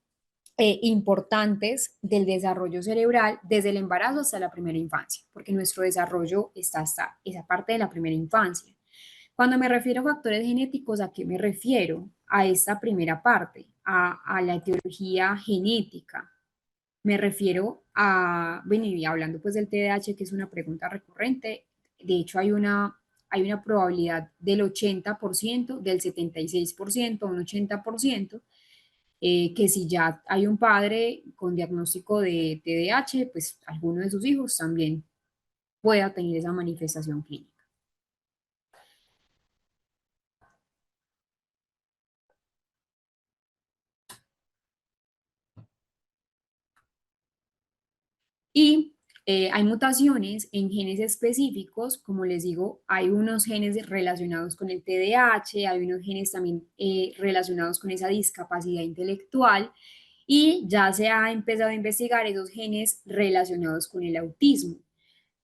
importantes del desarrollo cerebral desde el embarazo hasta la primera infancia, porque nuestro desarrollo está hasta esa parte de la primera infancia. Cuando me refiero a factores genéticos, ¿a qué me refiero? A esta primera parte, a la etiología genética. Me refiero a, bueno, y hablando pues del TDAH, que es una pregunta recurrente, de hecho hay una probabilidad del 80%, del 76%, un 80%, que si ya hay un padre con diagnóstico de TDAH, pues alguno de sus hijos también pueda tener esa manifestación clínica. Y hay mutaciones en genes específicos, como les digo, hay unos genes relacionados con el TDAH, hay unos genes también relacionados con esa discapacidad intelectual y ya se ha empezado a investigar esos genes relacionados con el autismo.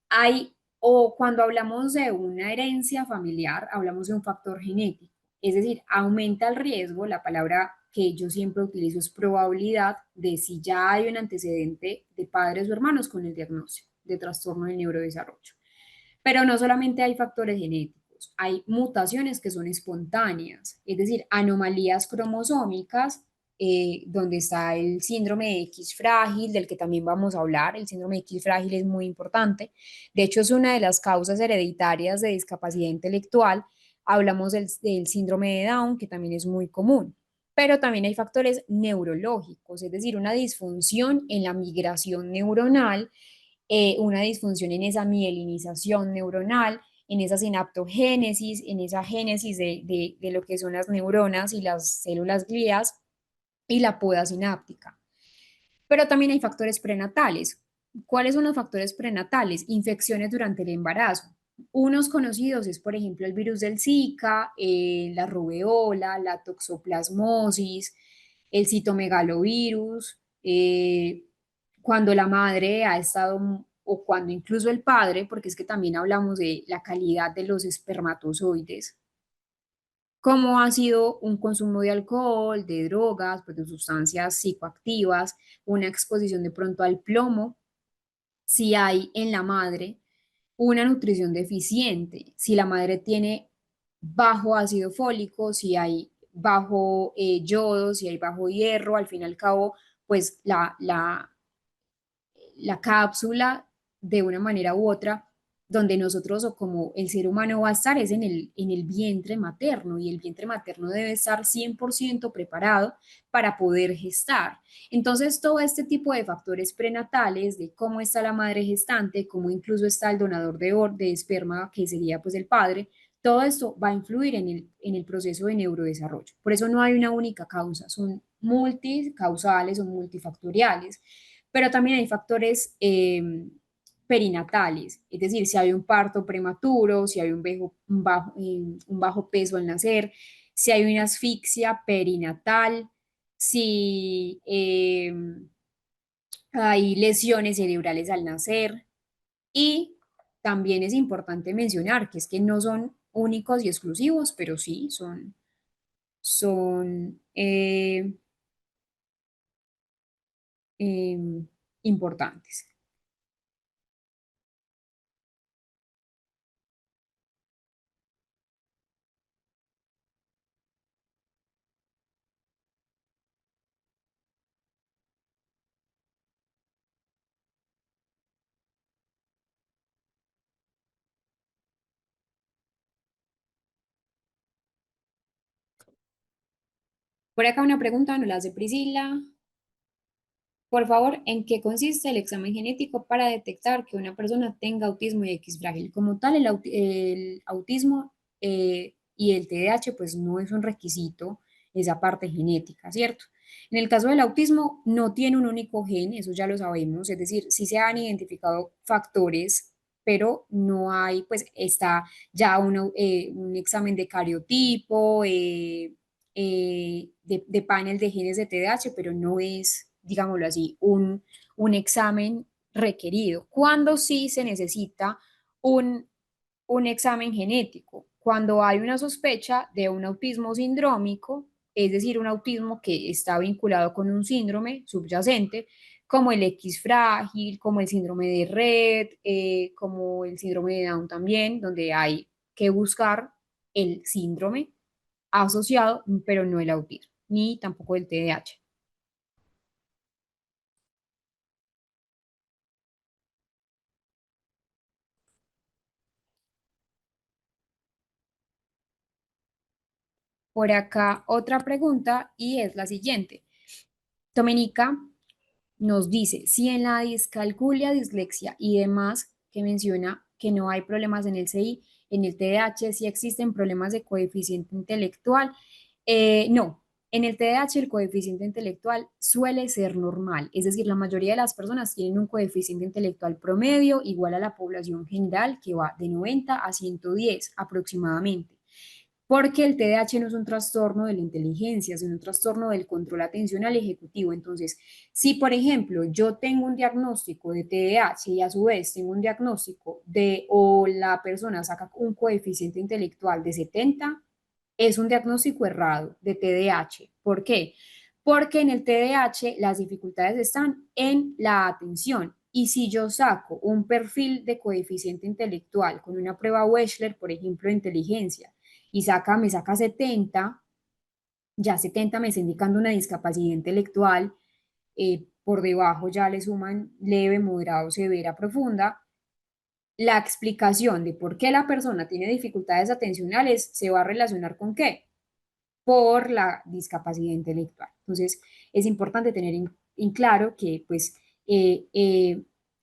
Hay, o cuando hablamos de una herencia familiar, hablamos de un factor genético, es decir, aumenta el riesgo, la palabra que yo siempre utilizo es probabilidad de si ya hay un antecedente de padres o hermanos con el diagnóstico de trastorno del neurodesarrollo. Pero no solamente hay factores genéticos, hay mutaciones que son espontáneas, es decir, anomalías cromosómicas, donde está el síndrome de X frágil, del que también vamos a hablar. El síndrome de X frágil es muy importante. De hecho, es una de las causas hereditarias de discapacidad intelectual. Hablamos del síndrome de Down, que también es muy común. Pero también hay factores neurológicos, es decir, una disfunción en la migración neuronal, una disfunción en esa mielinización neuronal, en esa sinaptogénesis, en esa génesis de lo que son las neuronas y las células glías y la poda sináptica. Pero también hay factores prenatales. ¿Cuáles son los factores prenatales? Infecciones durante el embarazo. Unos conocidos es, por ejemplo, el virus del Zika, la rubeola, la toxoplasmosis, el citomegalovirus, cuando la madre ha estado, o cuando incluso el padre, porque es que también hablamos de la calidad de los espermatozoides, cómo ha sido un consumo de alcohol, de drogas, pues de sustancias psicoactivas, una exposición de pronto al plomo, si hay en la madre una nutrición deficiente, si la madre tiene bajo ácido fólico, si hay bajo yodo, si hay bajo hierro, al fin y al cabo, pues la cápsula de una manera u otra, donde nosotros o como el ser humano va a estar es en el vientre materno y el vientre materno debe estar 100% preparado para poder gestar. Entonces, todo este tipo de factores prenatales, de cómo está la madre gestante, cómo incluso está el donador de esperma, que sería pues el padre, todo esto va a influir en el proceso de neurodesarrollo. Por eso no hay una única causa, son multicausales o multifactoriales, pero también hay factores perinatales, es decir, si hay un parto prematuro, si hay un bajo peso al nacer, si hay una asfixia perinatal, si hay lesiones cerebrales al nacer. Y también es importante mencionar que es que no son únicos y exclusivos, pero sí son importantes. Por acá una pregunta, nos la hace Priscila. Por favor, ¿en qué consiste el examen genético para detectar que una persona tenga autismo y X frágil? Como tal, el autismo y el TDAH, pues no es un requisito esa parte genética, ¿cierto? En el caso del autismo, no tiene un único gen, eso ya lo sabemos, es decir, sí se han identificado factores, pero no hay, pues está ya un examen de cariotipo, de panel de genes de TDAH, pero no es, digámoslo así, un examen requerido. ¿Cuándo sí se necesita un, un examen genético? cuando hay una sospecha de un autismo sindrómico, es decir, un autismo que está vinculado con un síndrome subyacente, como el X frágil, como el síndrome de Rett, como el síndrome de Down también, donde hay que buscar el síndrome asociado, pero no el autismo, ni tampoco el TDAH. Por acá otra pregunta y es la siguiente. Dominica nos dice, si en la discalculia, dislexia y demás que menciona que no hay problemas en el CI, en el TDAH sí existen problemas de coeficiente intelectual. No, en el TDAH el coeficiente intelectual suele ser normal, es decir, la mayoría de las personas tienen un coeficiente intelectual promedio igual a la población general que va de 90 a 110 aproximadamente. Porque el TDAH no es un trastorno de la inteligencia, sino un trastorno del control atencional ejecutivo. Entonces, si por ejemplo yo tengo un diagnóstico de TDAH y a su vez tengo un diagnóstico de, o la persona saca un coeficiente intelectual de 70, es un diagnóstico errado de TDAH. ¿Por qué? Porque en el TDAH las dificultades están en la atención. Y si yo saco un perfil de coeficiente intelectual con una prueba Wechsler, por ejemplo, de inteligencia, y me saca 70, ya 70 me está indicando una discapacidad intelectual, por debajo ya le suman leve, moderado, severa, profunda. La explicación de por qué la persona tiene dificultades atencionales se va a relacionar con qué, por la discapacidad intelectual. Entonces, es importante tener en claro que pues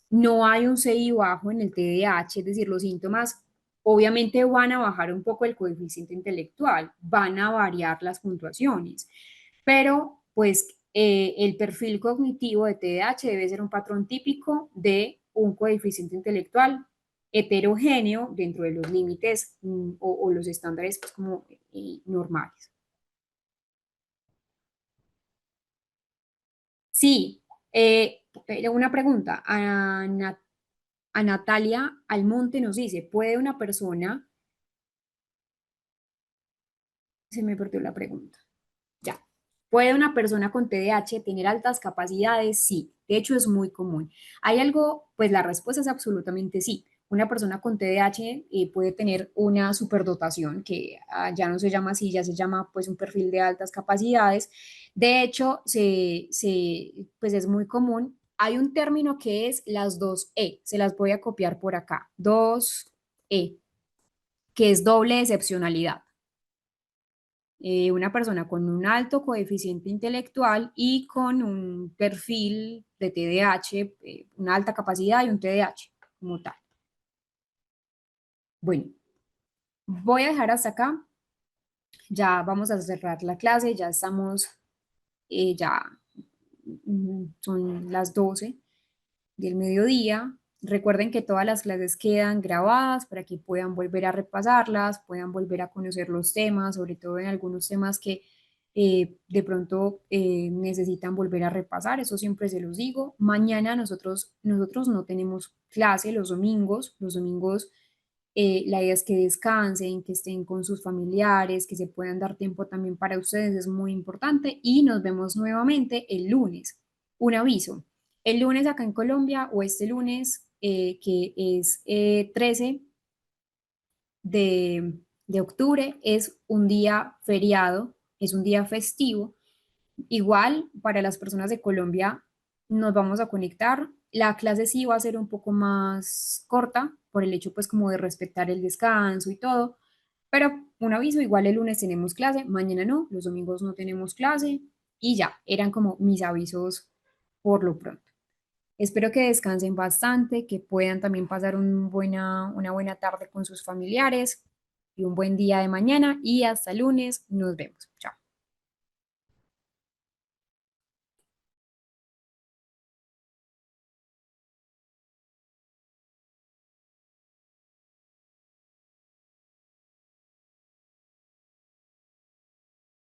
no hay un CI bajo en el TDAH, es decir, los síntomas obviamente van a bajar un poco el coeficiente intelectual, van a variar las puntuaciones, pero pues el perfil cognitivo de TDAH debe ser un patrón típico de un coeficiente intelectual heterogéneo dentro de los límites o los estándares pues, como normales. Sí, una pregunta. A Natalia Almonte nos dice, ¿puede una persona, se me perdió la pregunta, ya, ¿puede una persona con TDAH tener altas capacidades? Sí, de hecho es muy común. ¿Hay algo? Pues la respuesta es absolutamente sí. Una persona con TDAH puede tener una superdotación, que ya no se llama así, ya se llama pues un perfil de altas capacidades. De hecho, pues es muy común. Hay un término que es las dos E, se las voy a copiar por acá, dos E, que es doble excepcionalidad. Una persona con un alto coeficiente intelectual y con un perfil de TDAH, una alta capacidad y un TDAH como tal. Bueno, voy a dejar hasta acá. Ya vamos a cerrar la clase, ya estamos, ya son las 12 del mediodía. Recuerden que todas las clases quedan grabadas para que puedan volver a repasarlas, puedan volver a conocer los temas, sobre todo en algunos temas que de pronto necesitan volver a repasar. Eso siempre se los digo. Mañana nosotros no tenemos clase los domingos. Los domingos la idea es que descansen, que estén con sus familiares, que se puedan dar tiempo también para ustedes, es muy importante. Y nos vemos nuevamente el lunes. Un aviso. El lunes acá en Colombia o este lunes, que es 13 de octubre, es un día feriado, es un día festivo. Igual para las personas de Colombia nos vamos a conectar. La clase sí va a ser un poco más corta por el hecho pues como de respetar el descanso y todo, pero un aviso, igual el lunes tenemos clase, mañana no, los domingos no tenemos clase y ya, eran como mis avisos por lo pronto. Espero que descansen bastante, que puedan también pasar una buena tarde con sus familiares y un buen día de mañana y hasta el lunes nos vemos. Chao.